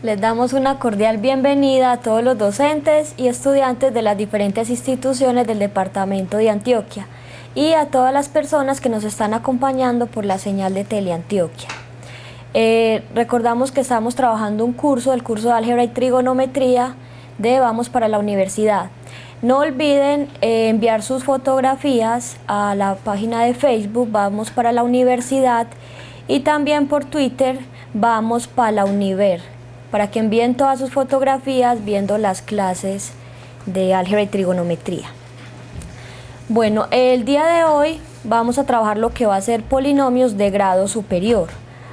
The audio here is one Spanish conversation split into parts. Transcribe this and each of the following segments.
Les damos una cordial bienvenida a todos los docentes y estudiantes de las diferentes instituciones del departamento de Antioquia y a todas las personas que nos están acompañando por la señal de Teleantioquia. Recordamos que estamos trabajando el curso de álgebra y trigonometría de Vamos para la Universidad. No olviden enviar sus fotografías a la página de Facebook Vamos para la Universidad y también por Twitter Vamos para la Univer, para que envíen todas sus fotografías viendo las clases de álgebra y trigonometría. Bueno, el día de hoy vamos a trabajar lo que va a ser polinomios de grado superior.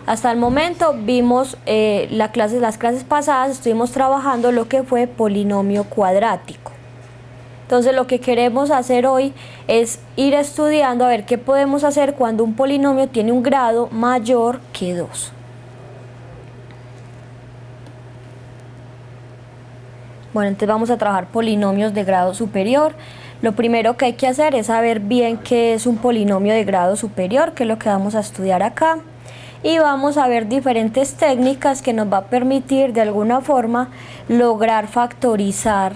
Hasta el momento vimos las clases pasadas, estuvimos trabajando lo que fue polinomio cuadrático. Entonces lo que queremos hacer hoy es ir estudiando a ver qué podemos hacer cuando un polinomio tiene un grado mayor que 2. Bueno, entonces vamos a trabajar polinomios de grado superior. Lo primero que hay que hacer es saber bien qué es un polinomio de grado superior, que es lo que vamos a estudiar acá. Y vamos a ver diferentes técnicas que nos va a permitir de alguna forma lograr factorizar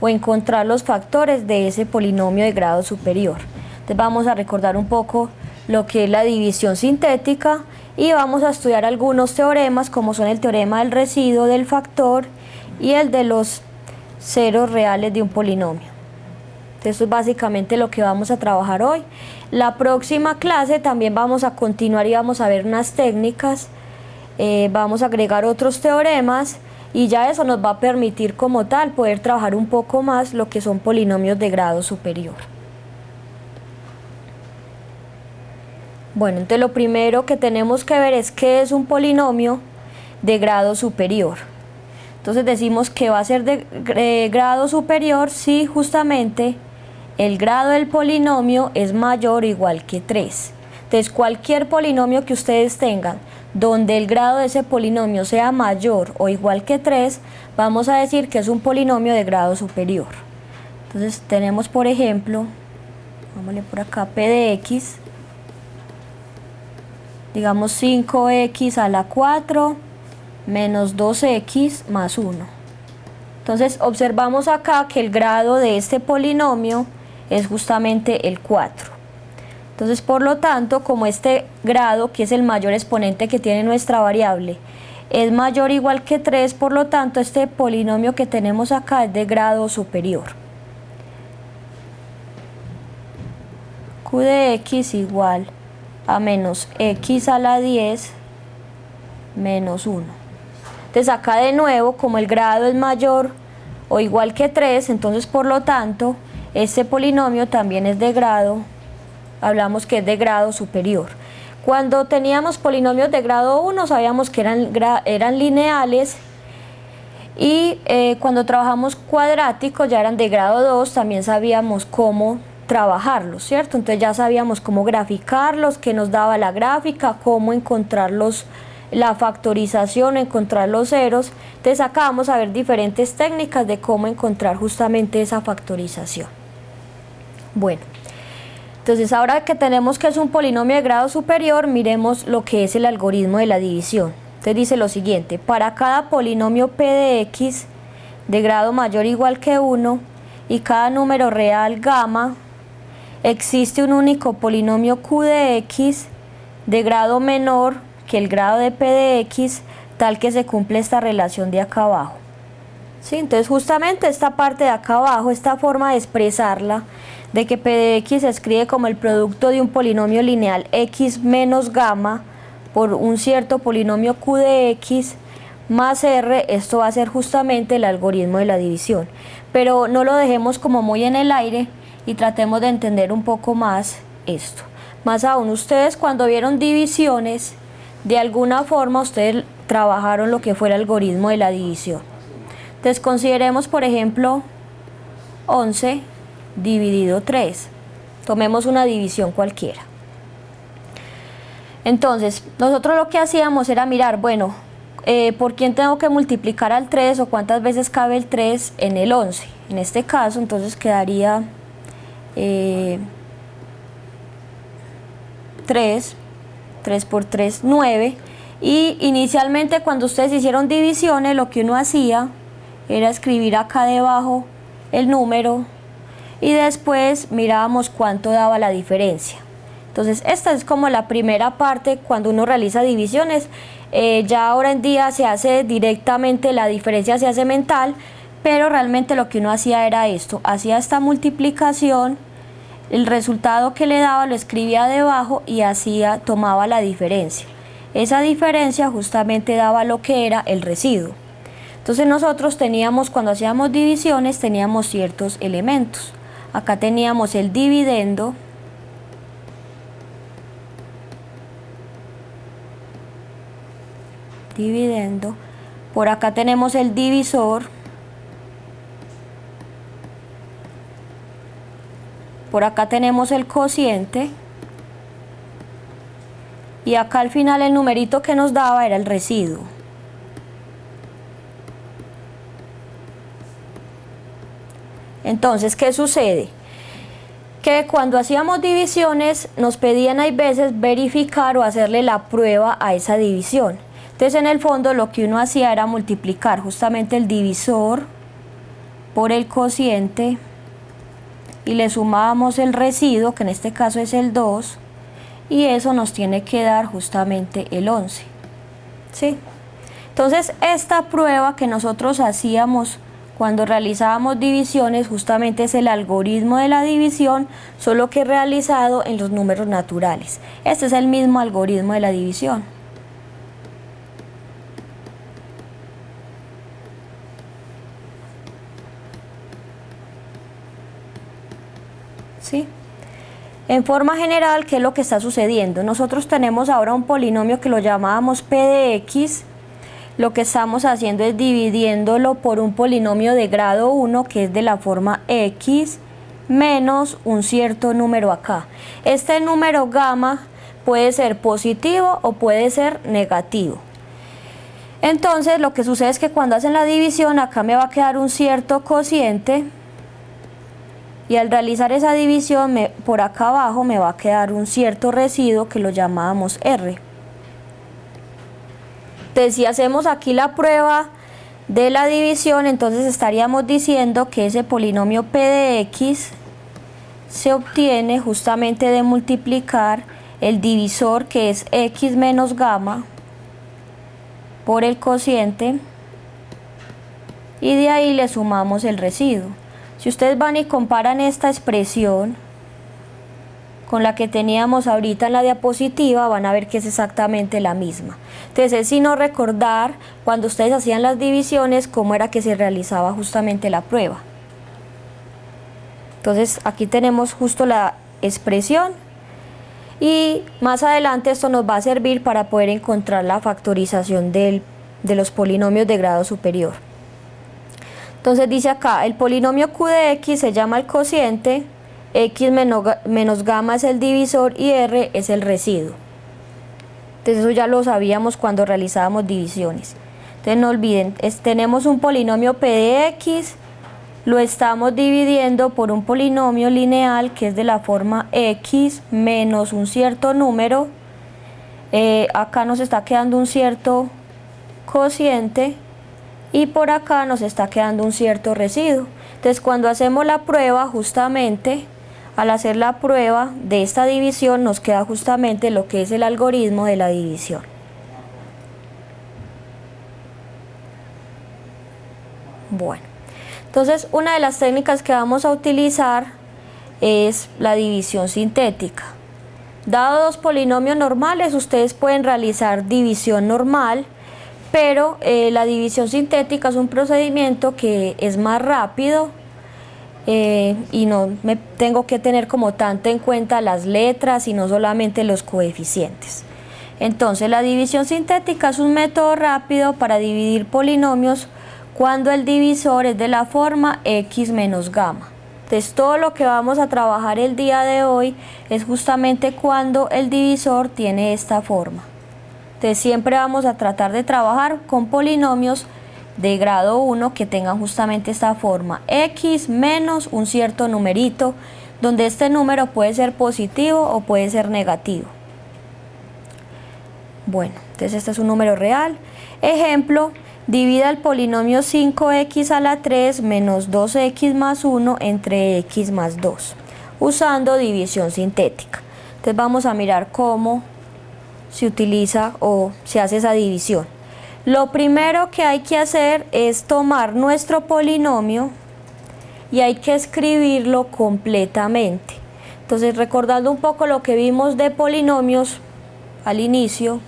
o encontrar los factores de ese polinomio de grado superior. Entonces vamos a recordar un poco lo que es la división sintética y vamos a estudiar algunos teoremas como son el teorema del residuo del factor y el de los ceros reales de un polinomio. Esto es básicamente lo que vamos a trabajar hoy. La próxima clase también vamos a continuar y vamos a ver unas técnicas, vamos a agregar otros teoremas y ya eso nos va a permitir como tal poder trabajar un poco más lo que son polinomios de grado superior. Bueno, entonces lo primero que tenemos que ver es qué es un polinomio de grado superior. Entonces decimos que va a ser de grado superior si justamente el grado del polinomio es mayor o igual que 3. Entonces cualquier polinomio que ustedes tengan donde el grado de ese polinomio sea mayor o igual que 3, vamos a decir que es un polinomio de grado superior. Entonces tenemos por ejemplo, vámonos por acá, p de x, digamos 5x a la 4 menos 2x más 1. Entonces observamos acá que el grado de este polinomio es justamente el 4. Entonces por lo tanto, como este grado, que es el mayor exponente que tiene nuestra variable, es mayor o igual que 3, por lo tanto este polinomio que tenemos acá es de grado superior. Q de x igual a menos x a la 10 menos 1. Entonces acá de nuevo, como el grado es mayor o igual que 3, entonces por lo tanto este polinomio también es de grado, hablamos que es de grado superior. Cuando teníamos polinomios de grado 1 sabíamos que eran lineales y cuando trabajamos cuadráticos ya eran de grado 2, también sabíamos cómo trabajarlos, ¿cierto? Entonces ya sabíamos cómo graficarlos, qué nos daba la gráfica, cómo encontrarlos, la factorización, encontrar los ceros. Entonces acá vamos a ver diferentes técnicas de cómo encontrar justamente esa factorización. Bueno, entonces ahora que tenemos que es un polinomio de grado superior, miremos lo que es el algoritmo de la división. Entonces dice lo siguiente: para cada polinomio p de x de grado mayor o igual que 1 y cada número real gamma, existe un único polinomio q de x de grado menor que el grado de p de x, tal que se cumple esta relación de acá abajo. ¿Sí? Entonces justamente esta parte de acá abajo, esta forma de expresarla, de que p de x se escribe como el producto de un polinomio lineal x menos gamma por un cierto polinomio q de x más r, esto va a ser justamente el algoritmo de la división. Pero no lo dejemos como muy en el aire y tratemos de entender un poco más esto. Más aún, ustedes cuando vieron divisiones, de alguna forma ustedes trabajaron lo que fue el algoritmo de la división. Entonces consideremos por ejemplo 11 dividido 3. Tomemos una división cualquiera. Entonces nosotros lo que hacíamos era mirar, bueno, ¿por quién tengo que multiplicar al 3 o cuántas veces cabe el 3 en el 11? En este caso entonces quedaría 3 por 3, 9. Y inicialmente cuando ustedes hicieron divisiones, lo que uno hacía era escribir acá debajo el número y después mirábamos cuánto daba la diferencia. Entonces esta es como la primera parte cuando uno realiza divisiones. Ya ahora en día se hace directamente, la diferencia se hace mental, pero realmente lo que uno hacía era esto, hacía esta multiplicación, el resultado que le daba lo escribía debajo y tomaba la diferencia. Esa diferencia justamente daba lo que era el residuo. Entonces nosotros teníamos, cuando hacíamos divisiones, teníamos ciertos elementos. Acá teníamos el dividendo, por acá tenemos el divisor, por acá tenemos el cociente y acá al final el numerito que nos daba era el residuo. Entonces, ¿qué sucede? Que cuando hacíamos divisiones nos pedían hay veces verificar o hacerle la prueba a esa división. Entonces en el fondo lo que uno hacía era multiplicar justamente el divisor por el cociente y le sumábamos el residuo, que en este caso es el 2, y eso nos tiene que dar justamente el 11. ¿Sí? Entonces esta prueba que nosotros hacíamos cuando realizábamos divisiones justamente es el algoritmo de la división, solo que realizado en los números naturales. Este es el mismo algoritmo de la división. ¿Sí? En forma general, ¿qué es lo que está sucediendo? Nosotros tenemos ahora un polinomio que lo llamábamos p de x. Lo que estamos haciendo es dividiéndolo por un polinomio de grado 1 que es de la forma x menos un cierto número acá. Este número gamma puede ser positivo o puede ser negativo. Entonces lo que sucede es que cuando hacen la división acá me va a quedar un cierto cociente y al realizar esa división por acá abajo me va a quedar un cierto residuo que lo llamábamos r. Entonces si hacemos aquí la prueba de la división, entonces estaríamos diciendo que ese polinomio p de x se obtiene justamente de multiplicar el divisor, que es x menos gamma, por el cociente y de ahí le sumamos el residuo. Si ustedes van y comparan esta expresión con la que teníamos ahorita en la diapositiva, van a ver que es exactamente la misma. Entonces es sino recordar cuando ustedes hacían las divisiones cómo era que se realizaba justamente la prueba. Entonces aquí tenemos justo la expresión y más adelante esto nos va a servir para poder encontrar la factorización de los polinomios de grado superior. Entonces dice acá, el polinomio q de x se llama el cociente, x menos gamma es el divisor y r es el residuo. Entonces eso ya lo sabíamos cuando realizábamos divisiones. Entonces no olviden, tenemos un polinomio p de x, lo estamos dividiendo por un polinomio lineal que es de la forma x menos un cierto número. Acá nos está quedando un cierto cociente y por acá nos está quedando un cierto residuo. Entonces cuando hacemos la prueba, justamente al hacer la prueba de esta división nos queda justamente lo que es el algoritmo de la división. Bueno, entonces una de las técnicas que vamos a utilizar es la división sintética. Dado dos polinomios normales, ustedes pueden realizar división normal, pero la división sintética es un procedimiento que es más rápido y no me tengo que tener como tanto en cuenta las letras y no solamente los coeficientes. Entonces la división sintética es un método rápido para dividir polinomios cuando el divisor es de la forma x menos gamma. Entonces todo lo que vamos a trabajar el día de hoy es justamente cuando el divisor tiene esta forma. Entonces siempre vamos a tratar de trabajar con polinomios de grado 1 que tengan justamente esta forma, x menos un cierto numerito, donde este número puede ser positivo o puede ser negativo. Bueno, Entonces este es un número real. Ejemplo, divida el polinomio 5x a la 3 menos 2x más 1 entre x más 2, usando división sintética. Entonces vamos a mirar cómo se utiliza o se hace esa división. Lo primero que hay que hacer es tomar nuestro polinomio y hay que escribirlo completamente. Entonces, recordando un poco lo que vimos de polinomios al inicio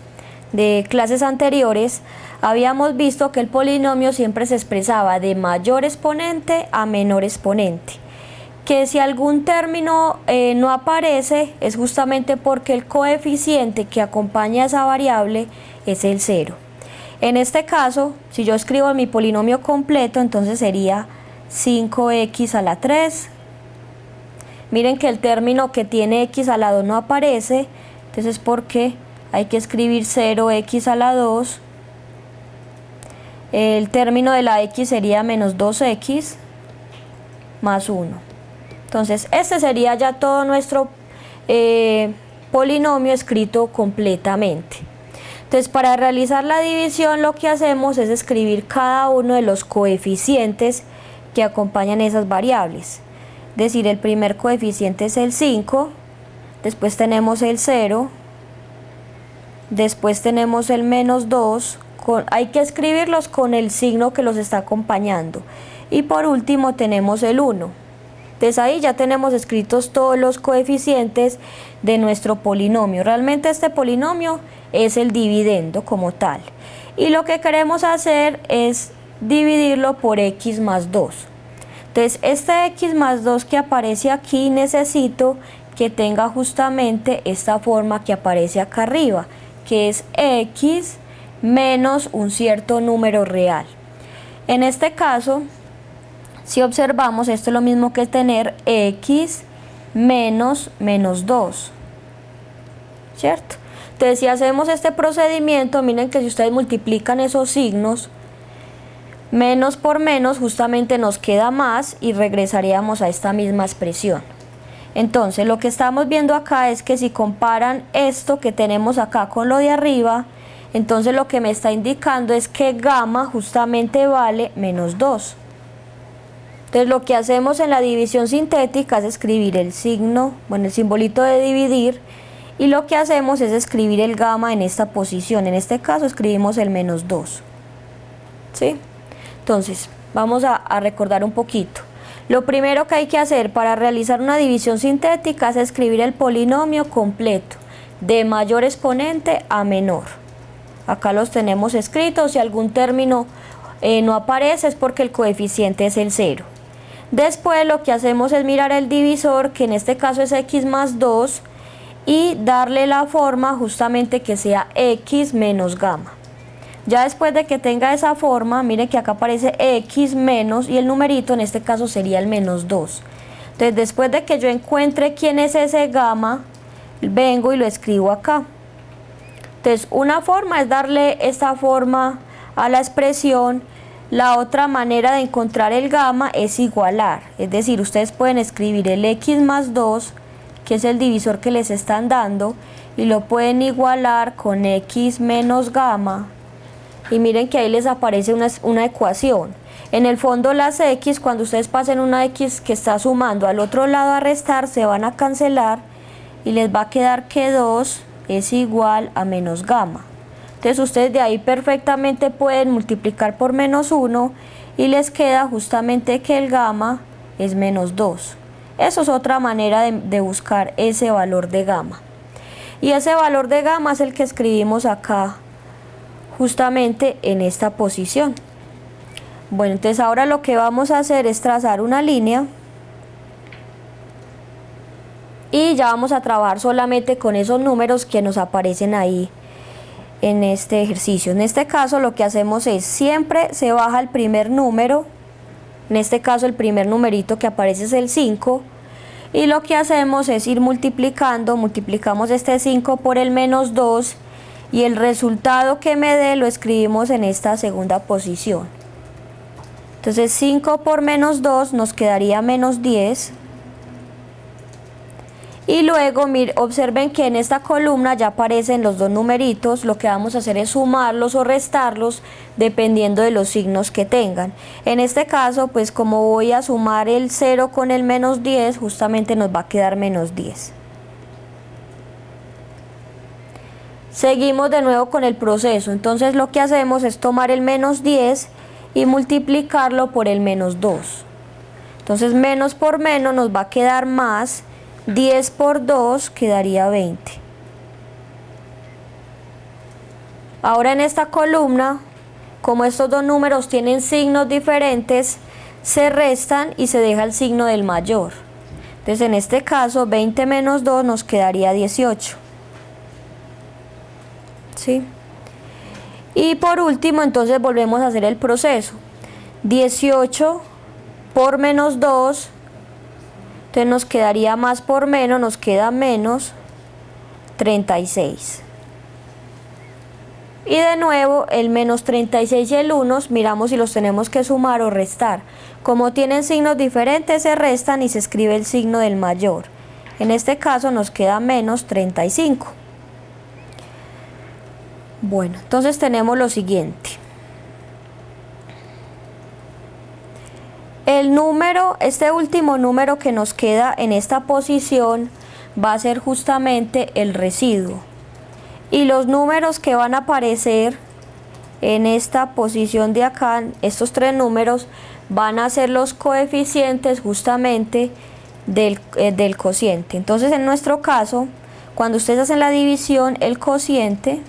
de clases anteriores, habíamos visto que el polinomio siempre se expresaba de mayor exponente a menor exponente. Que si algún término no aparece es justamente porque el coeficiente que acompaña a esa variable es el 0. En este caso, si yo escribo mi polinomio completo, entonces sería 5x a la 3. Miren que el término que tiene x al lado no aparece, entonces porque hay que escribir 0x a la 2. El término de la x sería menos 2x más 1. Entonces este sería ya todo nuestro polinomio escrito completamente. Entonces para realizar la división lo que hacemos es escribir cada uno de los coeficientes que acompañan esas variables. Es decir, el primer coeficiente es el 5, después tenemos el 0, después tenemos el menos 2, hay que escribirlos con el signo que los está acompañando, y por último tenemos el 1. Entonces ahí ya tenemos escritos todos los coeficientes de nuestro polinomio. Realmente este polinomio es el dividendo como tal, y lo que queremos hacer es dividirlo por x más 2. Entonces este x más 2 que aparece aquí necesito que tenga justamente esta forma que aparece acá arriba, que es x menos un cierto número real. En este caso, si observamos, esto es lo mismo que tener x menos 2, ¿cierto? Entonces si hacemos este procedimiento, miren que si ustedes multiplican esos signos, menos por menos justamente nos queda más y regresaríamos a esta misma expresión. Entonces lo que estamos viendo acá es que si comparan esto que tenemos acá con lo de arriba, entonces lo que me está indicando es que gamma justamente vale menos 2. Entonces lo que hacemos en la división sintética es escribir el signo, bueno, el simbolito de dividir, y lo que hacemos es escribir el gamma en esta posición. En este caso escribimos el menos 2. ¿Sí? Entonces vamos a recordar un poquito. Lo primero que hay que hacer para realizar una división sintética es escribir el polinomio completo, de mayor exponente a menor. Acá los tenemos escritos, si algún término no aparece es porque el coeficiente es el 0. Después lo que hacemos es mirar el divisor, que en este caso es x más 2, y darle la forma justamente que sea x menos gamma. Ya después de que tenga esa forma, miren que acá aparece x menos y el numerito en este caso sería el menos 2. Entonces después de que yo encuentre quién es ese gamma, vengo y lo escribo acá. Entonces una forma es darle esta forma a la expresión. La otra manera de encontrar el gamma es igualar, es decir, ustedes pueden escribir el x más 2, que es el divisor que les están dando, y lo pueden igualar con x menos gamma, y miren que ahí les aparece una ecuación. En el fondo las x, cuando ustedes pasen una x que está sumando al otro lado a restar, se van a cancelar y les va a quedar que 2 es igual a menos gamma. Entonces ustedes de ahí perfectamente pueden multiplicar por menos 1 y les queda justamente que el gamma es menos 2. Eso es otra manera de buscar ese valor de gamma. Y ese valor de gamma es el que escribimos acá justamente en esta posición. Bueno, entonces ahora lo que vamos a hacer es trazar una línea y ya vamos a trabajar solamente con esos números que nos aparecen ahí en este ejercicio. En este caso lo que hacemos es siempre se baja el primer número, en este caso el primer numerito que aparece es el 5, y lo que hacemos es ir multiplicamos este 5 por el menos 2 y el resultado que me dé lo escribimos en esta segunda posición. Entonces 5 por menos 2 nos quedaría menos 10, Y luego observen que en esta columna ya aparecen los dos numeritos. Lo que vamos a hacer es sumarlos o restarlos dependiendo de los signos que tengan. En este caso, pues como voy a sumar el 0 con el menos 10, justamente nos va a quedar menos 10. Seguimos de nuevo con el proceso. Entonces lo que hacemos es tomar el menos 10 y multiplicarlo por el menos 2. Entonces menos por menos nos va a quedar más. 10 por 2 quedaría 20. Ahora en esta columna, como estos dos números tienen signos diferentes, se restan y se deja el signo del mayor. Entonces en este caso 20 menos 2 nos quedaría 18. ¿Sí? Y por último entonces volvemos a hacer el proceso. 18 por menos 2, entonces nos quedaría más por menos, nos queda menos 36. Y de nuevo el menos 36 y el 1, miramos si los tenemos que sumar o restar. Como tienen signos diferentes, se restan y se escribe el signo del mayor. En este caso nos queda menos 35. Bueno, entonces tenemos lo siguiente. El número, este último número que nos queda en esta posición va a ser justamente el residuo. Y los números que van a aparecer en esta posición de acá, estos tres números, van a ser los coeficientes justamente del cociente. Entonces en nuestro caso, cuando ustedes hacen la división, el cociente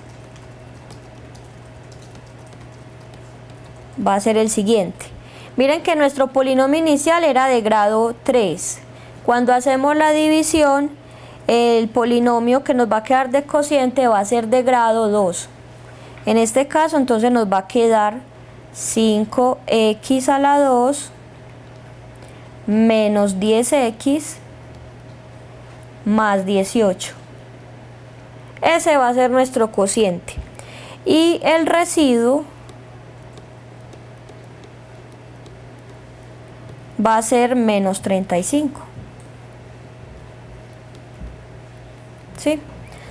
va a ser el siguiente. Miren que nuestro polinomio inicial era de grado 3. Cuando hacemos la división, el polinomio que nos va a quedar de cociente va a ser de grado 2. En este caso entonces nos va a quedar 5x a la 2 menos 10x más 18. Ese va a ser nuestro cociente. Y el residuo va a ser menos 35. ¿Sí?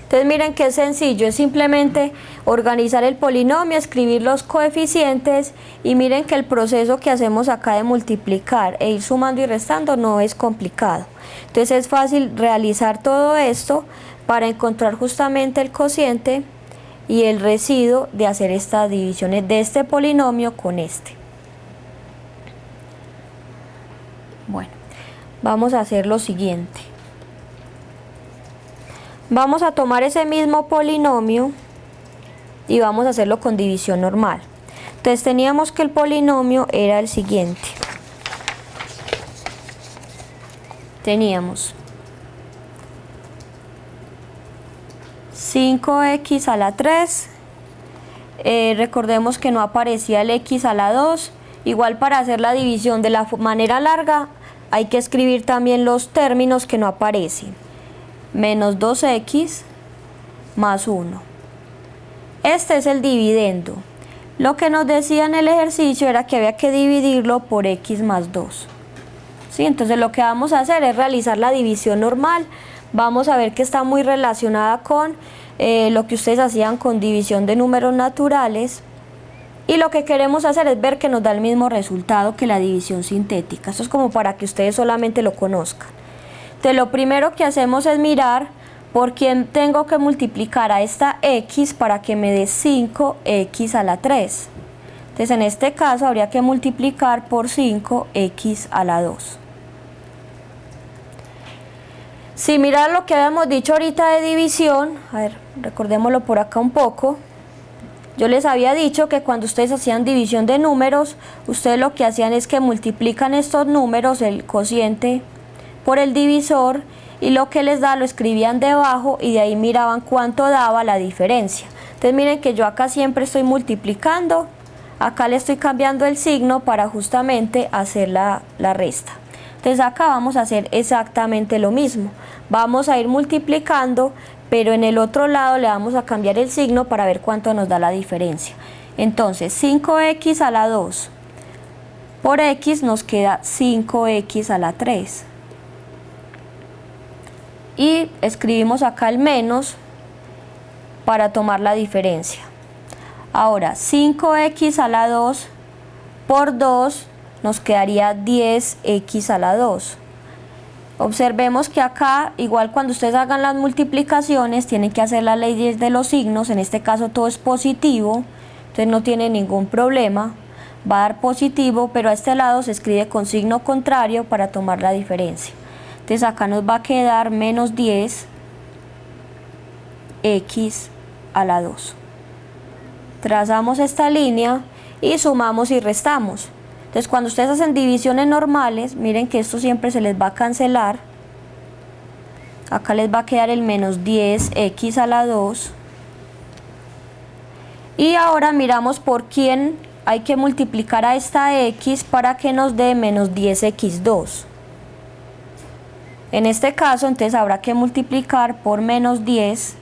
Entonces miren que es sencillo, es simplemente organizar el polinomio, escribir los coeficientes y miren que el proceso que hacemos acá de multiplicar e ir sumando y restando no es complicado. Entonces es fácil realizar todo esto para encontrar justamente el cociente y el residuo de hacer estas divisiones de este polinomio con este. Bueno, vamos a hacer lo siguiente. Vamos a tomar ese mismo polinomio y vamos a hacerlo con división normal. Entonces teníamos que el polinomio era el siguiente. Teníamos 5x a la 3. Recordemos que no aparecía el x a la 2. Igual para hacer la división de la manera larga hay que escribir también los términos que no aparecen. Menos 2x más 1. Este es el dividendo. Lo que nos decía en el ejercicio era que había que dividirlo por x más 2. ¿Sí? Entonces lo que vamos a hacer es realizar la división normal. Vamos a ver que está muy relacionada con lo que ustedes hacían con división de números naturales. Y lo que queremos hacer es ver que nos da el mismo resultado que la división sintética. Esto es como para que ustedes solamente lo conozcan. Entonces lo primero que hacemos es mirar por quién tengo que multiplicar a esta x para que me dé 5x a la 3. Entonces en este caso habría que multiplicar por 5x a la 2. Si miran lo que habíamos dicho ahorita de división, a ver, recordémoslo por acá un poco. Yo les había dicho que cuando ustedes hacían división de números, ustedes lo que hacían es que multiplican estos números, el cociente, por el divisor y lo que les da lo escribían debajo y de ahí miraban cuánto daba la diferencia. Entonces miren que yo acá siempre estoy multiplicando, acá le estoy cambiando el signo para justamente hacer la resta. Entonces acá vamos a hacer exactamente lo mismo, vamos a ir multiplicando, pero en el otro lado le vamos a cambiar el signo para ver cuánto nos da la diferencia. Entonces 5x a la 2 por x nos queda 5x a la 3. y escribimos acá el menos para tomar la diferencia. Ahora 5x a la 2 por 2 nos quedaría 10x a la 2. Observemos que acá, igual cuando ustedes hagan las multiplicaciones, tienen que hacer la ley de los signos. En este caso todo es positivo, entonces no tiene ningún problema. Va a dar positivo, pero a este lado se escribe con signo contrario para tomar la diferencia. Entonces acá nos va a quedar menos 10x a la 2. Trazamos esta línea y sumamos y restamos. Entonces cuando ustedes hacen divisiones normales, miren que esto siempre se les va a cancelar. Acá les va a quedar el menos 10x a la 2. Y ahora miramos por quién hay que multiplicar a esta x para que nos dé menos 10x2. En este caso entonces habrá que multiplicar por menos 10x.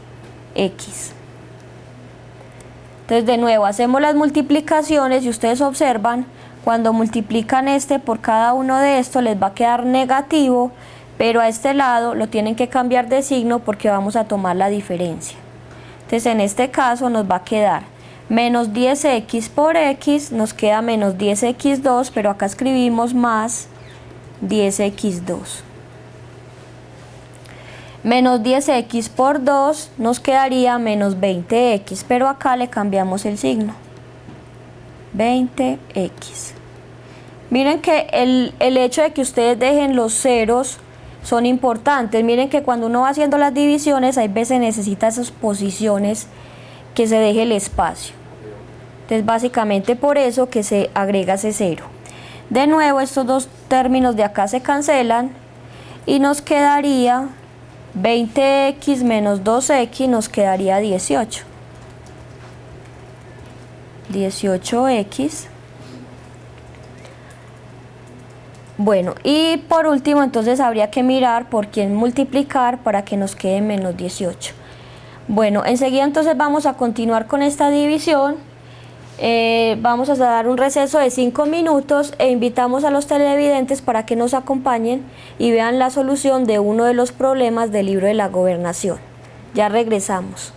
Entonces de nuevo hacemos las multiplicaciones y ustedes observan, cuando multiplican este por cada uno de estos les va a quedar negativo, pero a este lado lo tienen que cambiar de signo porque vamos a tomar la diferencia. Entonces en este caso nos va a quedar menos 10x por x, nos queda menos 10x2, pero acá escribimos más 10x2. Menos 10x por 2 nos quedaría menos 20x, pero acá le cambiamos el signo. 20x. Miren que el hecho de que ustedes dejen los ceros son importantes. Miren que cuando uno va haciendo las divisiones, hay veces necesita esas posiciones que se deje el espacio. Entonces básicamente por eso que se agrega ese cero. De nuevo estos dos términos de acá se cancelan y nos quedaría 20x menos 2x, nos quedaría 18. 18x. Bueno, y por último entonces habría que mirar por quién multiplicar para que nos quede menos 18. Bueno, enseguida entonces vamos a continuar con esta división. Vamos a dar un receso de 5 minutos e invitamos a los televidentes para que nos acompañen y vean la solución de uno de los problemas del libro de la gobernación. Ya regresamos.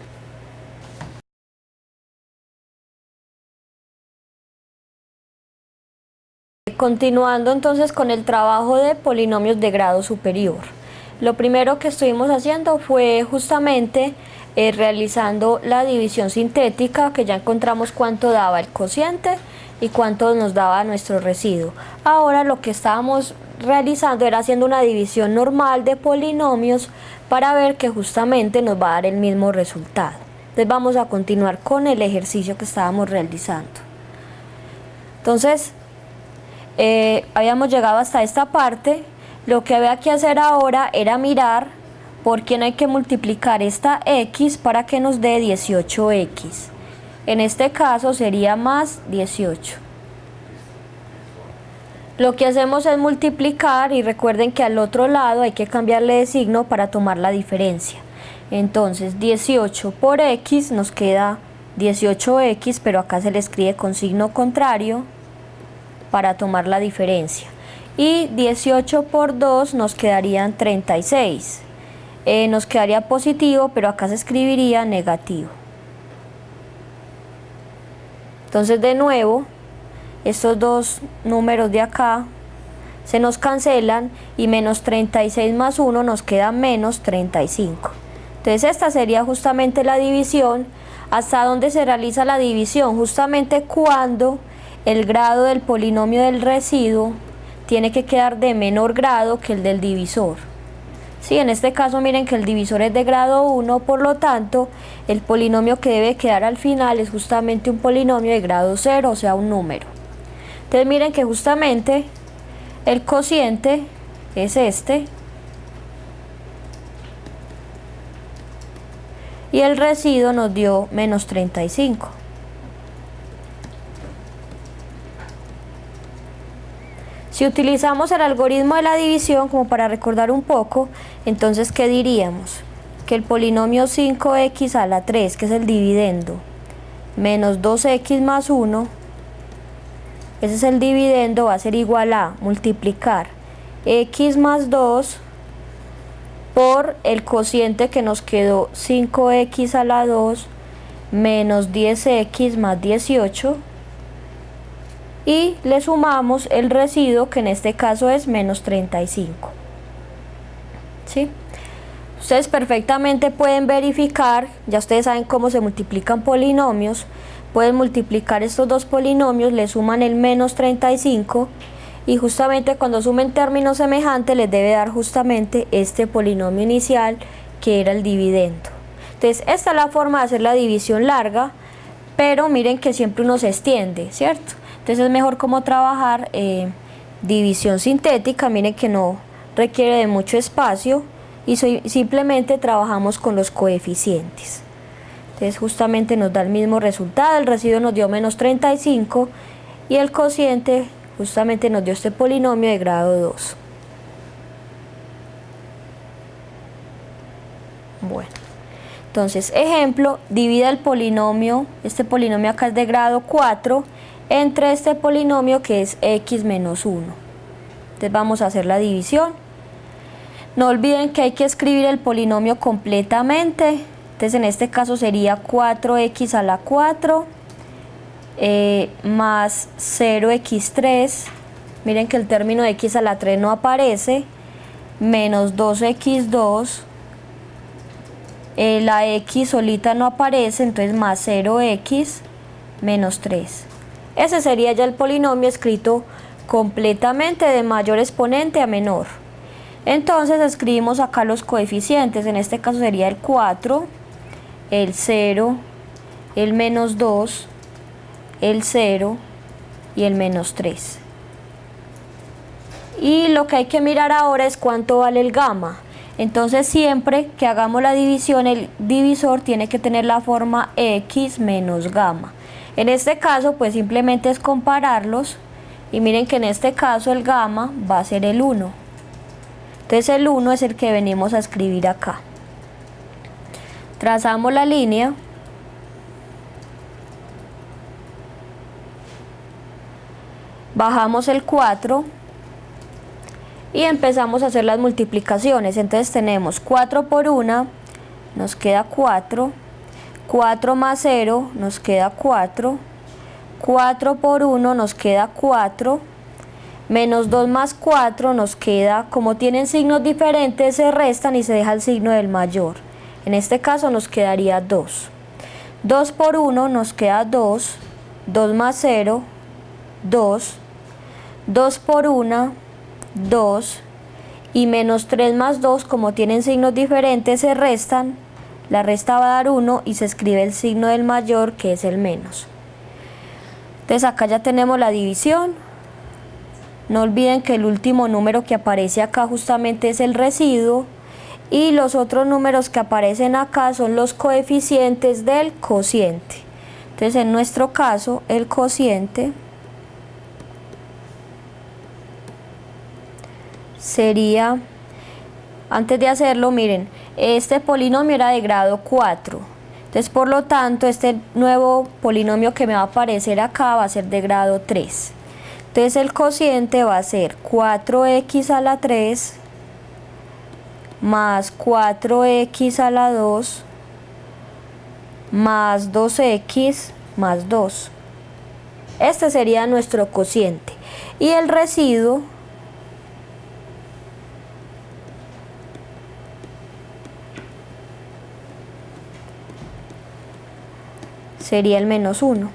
Continuando entonces con el trabajo de polinomios de grado superior. Lo primero que estuvimos haciendo fue justamente realizando la división sintética, que ya encontramos cuánto daba el cociente y cuánto nos daba nuestro residuo. Ahora lo que estábamos realizando era haciendo una división normal de polinomios para ver que justamente nos va a dar el mismo resultado. Entonces vamos a continuar con el ejercicio que estábamos realizando. Entonces habíamos llegado hasta esta parte. Lo que había que hacer ahora era mirar por quién hay que multiplicar esta x para que nos dé 18x. En este caso sería más 18. Lo que hacemos es multiplicar y recuerden que al otro lado hay que cambiarle de signo para tomar la diferencia. Entonces 18 por x nos queda 18x, pero acá se le escribe con signo contrario para tomar la diferencia. Y 18 por 2 nos quedarían 36. Nos quedaría positivo, pero acá se escribiría negativo. Entonces de nuevo, estos dos números de acá se nos cancelan y menos 36 más 1 nos queda menos 35. Entonces esta sería justamente la división. ¿Hasta dónde se realiza la división? Justamente cuando el grado del polinomio del residuo tiene que quedar de menor grado que el del divisor. Sí, en este caso miren que el divisor es de grado 1, por lo tanto el polinomio que debe quedar al final es justamente un polinomio de grado 0, o sea un número. Entonces miren que justamente el cociente es este y el residuo nos dio menos 35. Si utilizamos el algoritmo de la división como para recordar un poco, entonces ¿qué diríamos? Que el polinomio 5x a la 3, que es el dividendo, menos 2x más 1, ese es el dividendo, va a ser igual a multiplicar x más 2 por el cociente que nos quedó 5x a la 2 menos 10x más 18 y le sumamos el residuo que en este caso es menos 35. ¿Sí? Ustedes perfectamente pueden verificar, ya ustedes saben cómo se multiplican polinomios, pueden multiplicar estos dos polinomios, le suman el menos 35 y justamente cuando sumen términos semejantes les debe dar justamente este polinomio inicial que era el dividendo. Entonces esta es la forma de hacer la división larga, pero miren que siempre uno se extiende, ¿cierto? Entonces es mejor como trabajar división sintética, miren que no requiere de mucho espacio y simplemente trabajamos con los coeficientes. Entonces justamente nos da el mismo resultado, el residuo nos dio menos 35 y el cociente justamente nos dio este polinomio de grado 2. Bueno, entonces ejemplo, divida el polinomio, este polinomio acá es de grado 4, entre este polinomio que es x menos 1. Entonces vamos a hacer la división. No olviden que hay que escribir el polinomio completamente. Entonces en este caso sería 4x a la 4 más 0x3. Miren que el término de x a la 3 no aparece. Menos 2x2. La x solita no aparece, entonces más 0x menos 3. Ese sería ya el polinomio escrito completamente de mayor exponente a menor. Entonces escribimos acá los coeficientes, en este caso sería el 4, el 0, el menos 2, el 0 y el menos 3. Y lo que hay que mirar ahora es cuánto vale el gamma. Entonces siempre que hagamos la división, el divisor tiene que tener la forma x menos gamma. En este caso pues simplemente es compararlos y miren que en este caso el gamma va a ser el 1. Entonces el 1 es el que venimos a escribir acá. Trazamos la línea. Bajamos el 4 y empezamos a hacer las multiplicaciones. Entonces tenemos 4 por 1 nos queda 4, 4 más 0 nos queda 4, 4 por 1 nos queda 4, menos 2 más 4 nos queda, como tienen signos diferentes se restan y se deja el signo del mayor. En este caso nos quedaría 2. 2 por 1 nos queda 2, 2 más 0, 2, 2 por 1, 2 y menos 3 más 2, como tienen signos diferentes se restan, la resta va a dar 1 y se escribe el signo del mayor que es el menos. Entonces acá ya tenemos la división. No olviden que el último número que aparece acá justamente es el residuo y los otros números que aparecen acá son los coeficientes del cociente. Entonces en nuestro caso el cociente sería, antes de hacerlo miren, este polinomio era de grado 4, entonces por lo tanto este nuevo polinomio que me va a aparecer acá va a ser de grado 3. Entonces el cociente va a ser 4x a la 3 más 4x a la 2 más 2x más 2. Este sería nuestro cociente. Y el residuo sería el menos 1.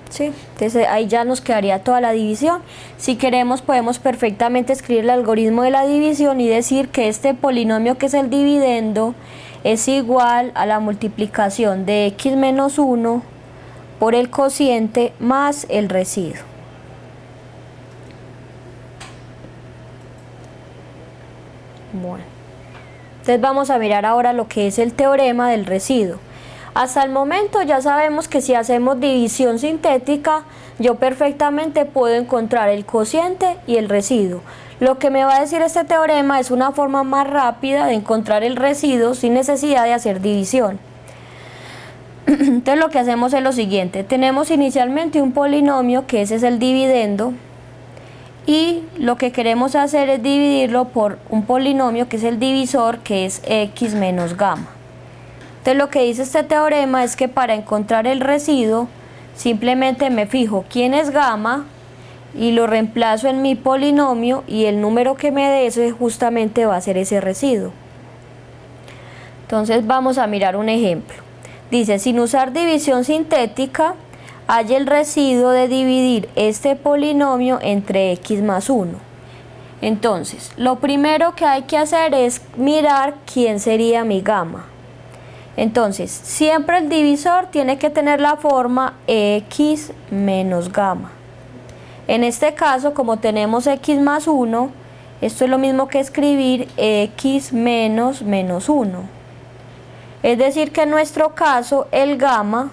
¿Sí? Entonces ahí ya nos quedaría toda la división. Si queremos podemos perfectamente escribir el algoritmo de la división y decir que este polinomio que es el dividendo es igual a la multiplicación de x menos 1 por el cociente más el residuo. Bueno, entonces vamos a mirar ahora lo que es el teorema del residuo. Hasta el momento ya sabemos que si hacemos división sintética, yo perfectamente puedo encontrar el cociente y el residuo. Lo que me va a decir este teorema es una forma más rápida de encontrar el residuo sin necesidad de hacer división. Entonces lo que hacemos es lo siguiente, tenemos inicialmente un polinomio que ese es el dividendo y lo que queremos hacer es dividirlo por un polinomio que es el divisor, que es x menos gamma. Entonces lo que dice este teorema es que para encontrar el residuo simplemente me fijo quién es gamma y lo reemplazo en mi polinomio, y el número que me dé eso justamente va a ser ese residuo. Entonces vamos a mirar un ejemplo. Dice, sin usar división sintética, halla el residuo de dividir este polinomio entre x más 1. Entonces, lo primero que hay que hacer es mirar quién sería mi gamma. Entonces, siempre el divisor tiene que tener la forma x menos gamma. En este caso, como tenemos x más 1, esto es lo mismo que escribir x menos 1. Es decir que en nuestro caso el gamma,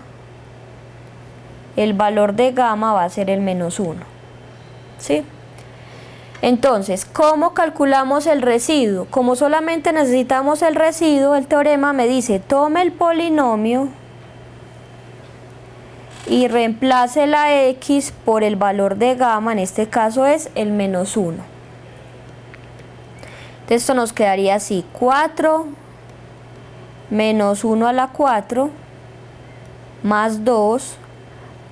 el valor de gamma va a ser el menos 1. ¿Sí? Entonces, ¿cómo calculamos el residuo? Como solamente necesitamos el residuo, el teorema me dice, tome el polinomio y reemplace la x por el valor de gamma, en este caso es el menos 1. Entonces esto nos quedaría así, 4 menos 1 a la 4 más 2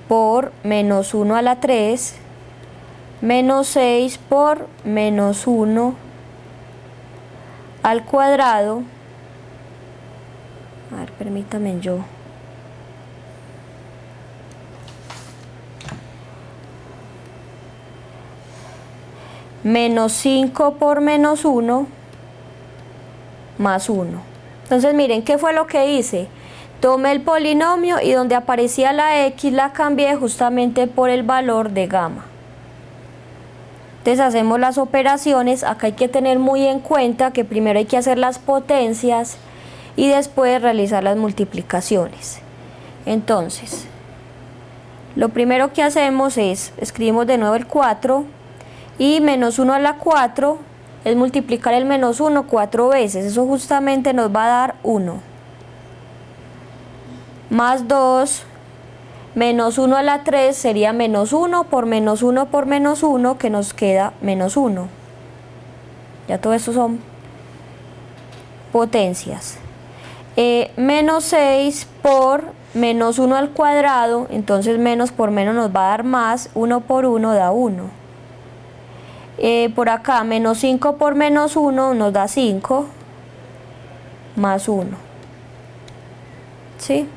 por menos 1 a la 3 menos 6 por menos 1 al cuadrado. A ver, permítame yo. Menos 5 por menos 1 más 1. Entonces miren, ¿qué fue lo que hice? Tomé el polinomio y donde aparecía la x la cambié justamente por el valor de gamma. Entonces hacemos las operaciones. Acá hay que tener muy en cuenta que primero hay que hacer las potencias y después realizar las multiplicaciones. Entonces, lo primero que hacemos es, escribimos de nuevo el 4 y menos 1 a la 4 es multiplicar el menos 1 4 veces, eso justamente nos va a dar 1. Más 2, menos 1 a la 3 sería menos 1 por menos 1 por menos 1, que nos queda menos 1. Ya todo esto son potencias. Menos 6 por menos 1 al cuadrado, entonces menos por menos nos va a dar más, 1 por 1 da 1. Por acá menos 5 por menos 1 nos da 5 más 1. ¿Sí?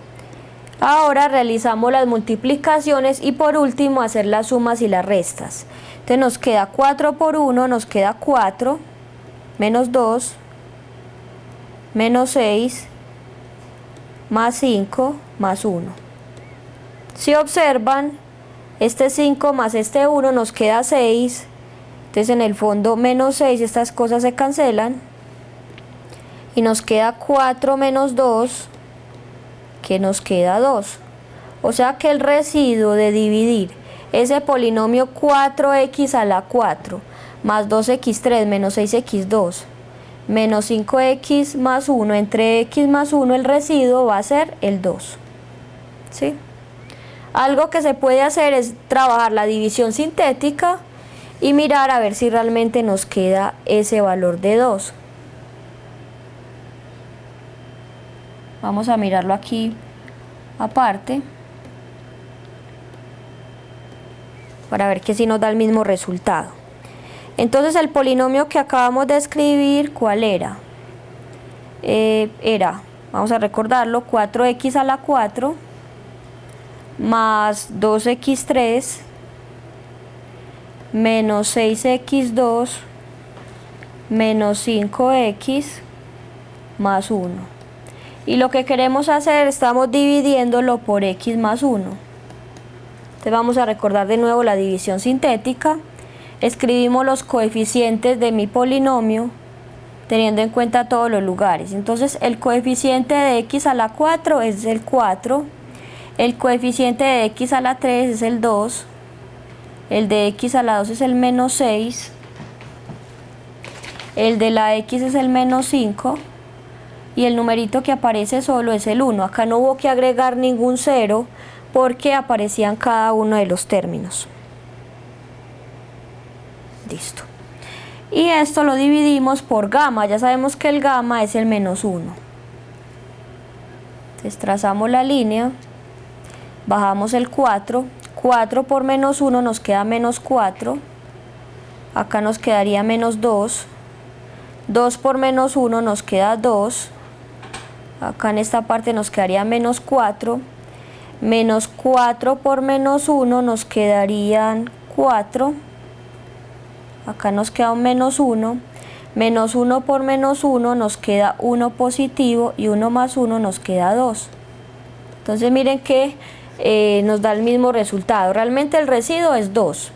Ahora realizamos las multiplicaciones y por último hacer las sumas y las restas. Entonces nos queda 4 por 1, nos queda 4, menos 2, menos 6, más 5, más 1. Si observan, este 5 más este 1 nos queda 6. Entonces en el fondo menos 6, estas cosas se cancelan y nos queda 4 menos 2, que nos queda 2. O sea que el residuo de dividir ese polinomio 4x a la 4 más 2x3 menos 6x2 menos 5x más 1 entre x más 1, el residuo va a ser el 2. ¿Sí? Algo que se puede hacer es trabajar la división sintética y mirar a ver si realmente nos queda ese valor de 2. Vamos a mirarlo aquí aparte para ver que si nos da el mismo resultado. Entonces el polinomio que acabamos de escribir, ¿cuál era? Vamos a recordarlo, 4x a la 4 más 2x3 menos 6x2 menos 5x más 1. Y lo que queremos hacer, estamos dividiéndolo por x más 1. Entonces vamos a recordar de nuevo la división sintética. Escribimos los coeficientes de mi polinomio teniendo en cuenta todos los lugares. Entonces el coeficiente de x a la 4 es el 4, el coeficiente de x a la 3 es el 2, el de x a la 2 es el menos 6, el de la x es el menos 5 y el numerito que aparece solo es el 1. Acá no hubo que agregar ningún 0 porque aparecían cada uno de los términos. Listo. Y esto lo dividimos por gamma. Ya sabemos que el gamma es el menos 1. Entonces trazamos la línea, bajamos el 4. 4 por menos 1 nos queda menos 4. Acá nos quedaría menos 2. 2 por menos 1 nos queda 2. Acá en esta parte nos quedaría menos 4. Menos 4 por menos 1 nos quedarían 4. Acá nos queda un menos 1. Menos 1 por menos 1 nos queda 1 positivo y 1 más 1 nos queda 2. Entonces miren que nos da el mismo resultado. Realmente el residuo es 2.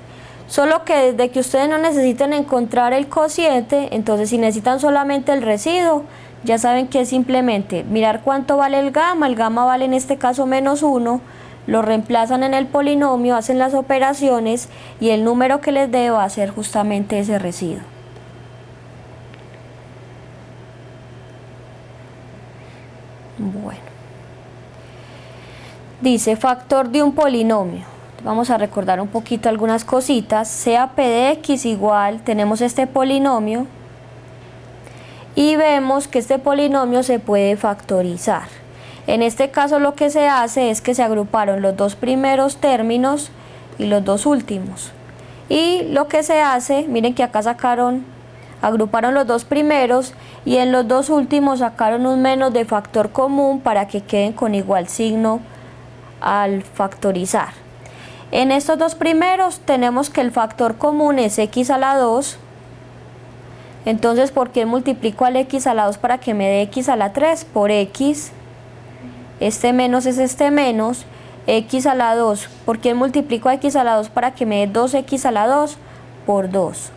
Solo que desde que ustedes no necesiten encontrar el cociente, entonces si necesitan solamente el residuo, ya saben que es simplemente mirar cuánto vale el gamma vale en este caso menos 1, lo reemplazan en el polinomio, hacen las operaciones y el número que les dé va a ser justamente ese residuo. Bueno, dice factor de un polinomio. Vamos a recordar un poquito algunas cositas. Sea p de x igual, tenemos este polinomio y vemos que este polinomio se puede factorizar. En este caso lo que se hace es que se agruparon los dos primeros términos y los dos últimos. Y lo que se hace, miren que acá agruparon los dos primeros y en los dos últimos sacaron un menos de factor común para que queden con igual signo al factorizar. En estos dos primeros tenemos que el factor común es x a la 2. Entonces, ¿por qué multiplico al x a la 2 para que me dé x a la 3? Por x. Este menos es este menos. X a la 2. ¿Por qué multiplico a x a la 2 para que me dé 2x a la 2? Por 2.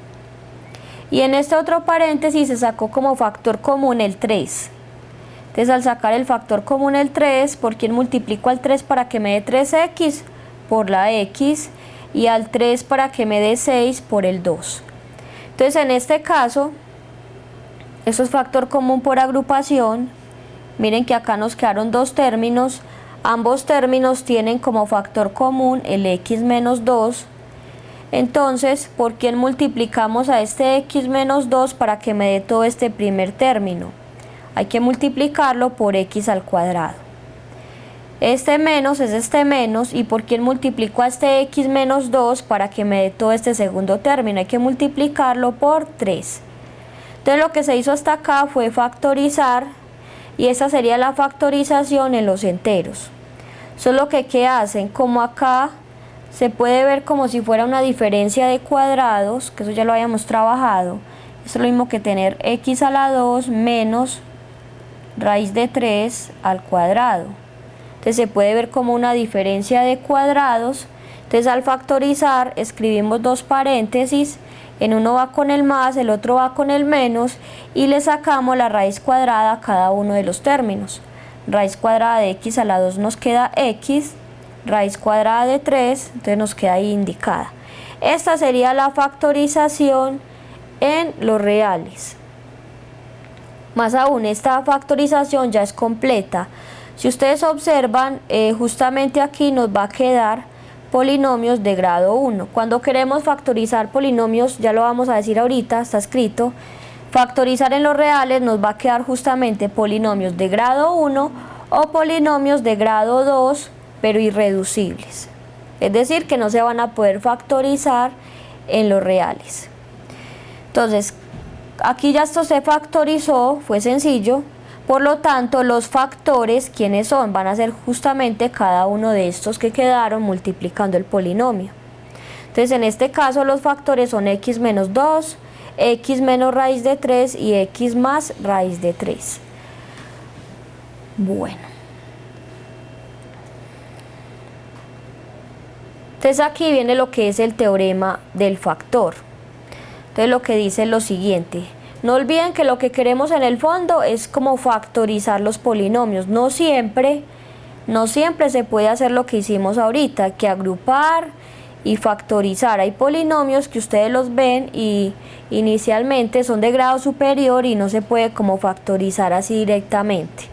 Y en este otro paréntesis se sacó como factor común el 3. Entonces, al sacar el factor común el 3, ¿por qué multiplico al 3 para que me dé 3x? Por la x. Y al 3 para que me dé 6 por el 2. Entonces en este caso, eso es factor común por agrupación. Miren que acá nos quedaron dos términos. Ambos términos tienen como factor común el x menos 2. Entonces, ¿por qué multiplicamos a este x menos 2 para que me dé todo este primer término? Hay que multiplicarlo por x al cuadrado. Este menos es este menos, y por qué multiplico a este x menos 2 para que me dé todo este segundo término, hay que multiplicarlo por 3. Entonces lo que se hizo hasta acá fue factorizar, y esta sería la factorización en los enteros. Solo que ¿qué hacen? Como acá se puede ver como si fuera una diferencia de cuadrados, que eso ya lo habíamos trabajado, es lo mismo que tener x a la 2 menos raíz de 3 al cuadrado. Entonces se puede ver como una diferencia de cuadrados. Entonces al factorizar escribimos dos paréntesis, en uno va con el más, el otro va con el menos, y le sacamos la raíz cuadrada a cada uno de los términos. Raíz cuadrada de x a la 2 nos queda x, raíz cuadrada de 3, entonces nos queda ahí indicada. Esta sería la factorización en los reales. Más aún, esta factorización ya es completa. Si ustedes observan, justamente aquí nos va a quedar polinomios de grado 1. Cuando queremos factorizar polinomios, ya lo vamos a decir ahorita, está escrito, factorizar en los reales nos va a quedar justamente polinomios de grado 1 o polinomios de grado 2, pero irreducibles. Es decir, que no se van a poder factorizar en los reales. Entonces, aquí ya esto se factorizó, fue sencillo. Por lo tanto, los factores, ¿quiénes son? Van a ser justamente cada uno de estos que quedaron multiplicando el polinomio. Entonces, en este caso, los factores son x menos 2, x menos raíz de 3 y x más raíz de 3. Bueno. Entonces, aquí viene lo que es el teorema del factor. Entonces, lo que dice es lo siguiente. No olviden que lo que queremos en el fondo es como factorizar los polinomios. No siempre se puede hacer lo que hicimos ahorita, que agrupar y factorizar. Hay polinomios que ustedes los ven y inicialmente son de grado superior y no se puede como factorizar así directamente.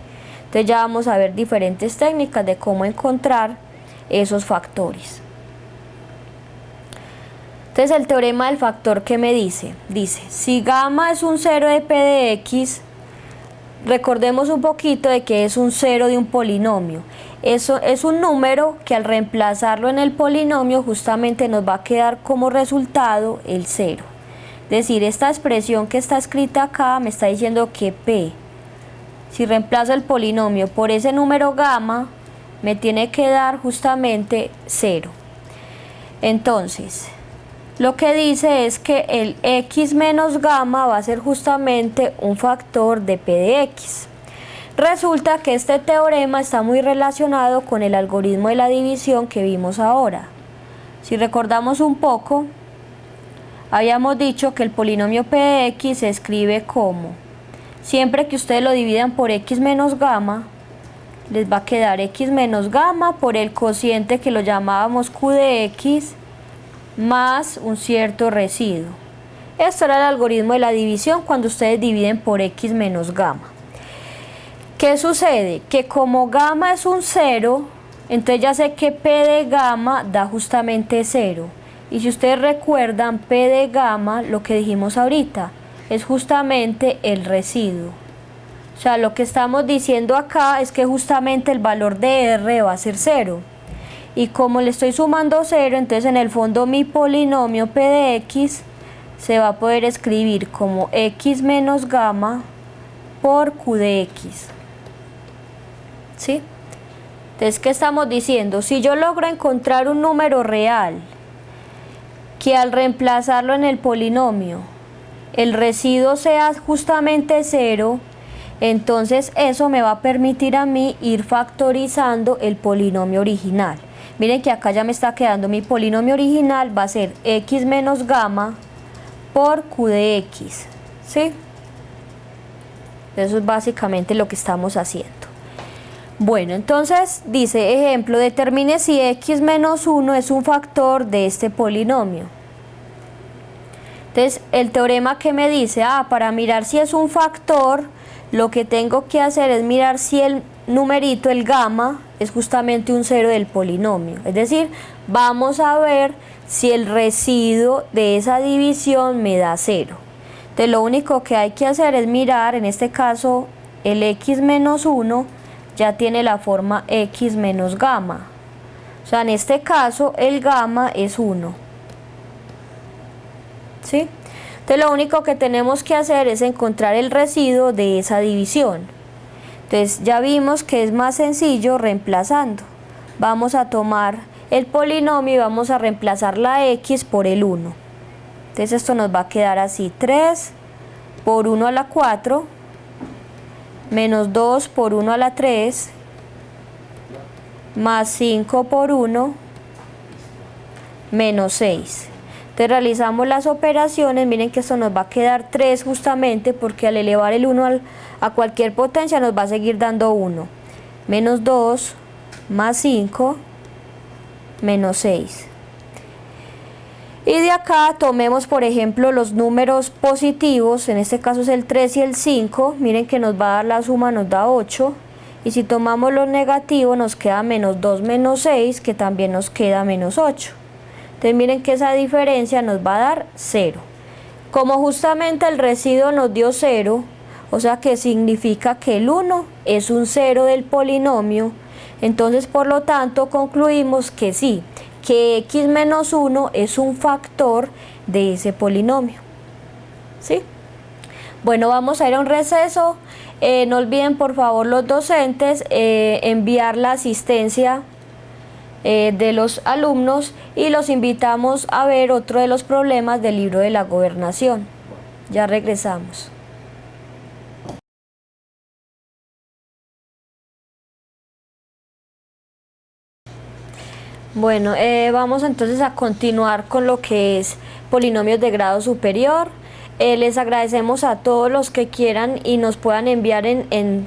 Entonces ya vamos a ver diferentes técnicas de cómo encontrar esos factores. Entonces el teorema del factor, ¿qué me dice? Dice, si gamma es un cero de p de x, recordemos un poquito de que es un cero de un polinomio. Eso es un número que al reemplazarlo en el polinomio justamente nos va a quedar como resultado el cero. Es decir, esta expresión que está escrita acá me está diciendo que p, si reemplazo el polinomio por ese número gamma, me tiene que dar justamente 0. Entonces, lo que dice es que el x menos gamma va a ser justamente un factor de p de x. Resulta que este teorema está muy relacionado con el algoritmo de la división que vimos ahora. Si recordamos un poco, habíamos dicho que el polinomio p de x se escribe como, siempre que ustedes lo dividan por x menos gamma, les va a quedar x menos gamma por el cociente que lo llamábamos q de x más un cierto residuo. Esto era el algoritmo de la división cuando ustedes dividen por x menos gamma. ¿Qué sucede? Que como gamma es un 0, entonces ya sé que p de gamma da justamente 0. Y si ustedes recuerdan, p de gamma, lo que dijimos ahorita, es justamente el residuo. O sea, lo que estamos diciendo acá es que justamente el valor de r va a ser 0. Y como le estoy sumando 0, entonces en el fondo mi polinomio p de x se va a poder escribir como x menos gamma por q de x. ¿Sí? Entonces, ¿qué estamos diciendo? Si yo logro encontrar un número real que al reemplazarlo en el polinomio el residuo sea justamente 0, entonces eso me va a permitir a mí ir factorizando el polinomio original. Miren que acá ya me está quedando mi polinomio original, va a ser x menos gamma por q de x, ¿sí? Eso es básicamente lo que estamos haciendo. Bueno, entonces dice, ejemplo, determine si x menos 1 es un factor de este polinomio. Entonces, el teorema que me dice, para mirar si es un factor, lo que tengo que hacer es mirar si el numerito, el gamma, es justamente un 0 del polinomio. Es decir, vamos a ver si el residuo de esa división me da 0. Entonces, lo único que hay que hacer es mirar, en este caso, el x menos 1 ya tiene la forma x menos gamma. O sea, en este caso, el gamma es 1. ¿Sí? Entonces, lo único que tenemos que hacer es encontrar el residuo de esa división. Entonces, ya vimos que es más sencillo reemplazando. Vamos a tomar el polinomio y vamos a reemplazar la x por el 1. Entonces, esto nos va a quedar así, 3 por 1 a la 4, menos 2 por 1 a la 3, más 5 por 1, menos 6. Entonces realizamos las operaciones, miren que esto nos va a quedar 3 justamente porque al elevar el 1 a cualquier potencia nos va a seguir dando 1. Menos 2, más 5, menos 6. Y de acá tomemos por ejemplo los números positivos, en este caso es el 3 y el 5, miren que nos va a dar la suma, nos da 8. Y si tomamos los negativos nos queda menos 2 menos 6, que también nos queda menos 8. Entonces miren que esa diferencia nos va a dar 0. Como justamente el residuo nos dio 0, o sea que significa que el 1 es un 0 del polinomio, entonces por lo tanto concluimos que sí, que x menos 1 es un factor de ese polinomio. ¿Sí? Bueno, vamos a ir a un receso. No olviden por favor los docentes enviar la asistencia de los alumnos y los invitamos a ver otro de los problemas del libro de la gobernación. Ya regresamos. Bueno, vamos entonces a continuar con lo que es polinomios de grado superior. Les agradecemos a todos los que quieran y nos puedan enviar en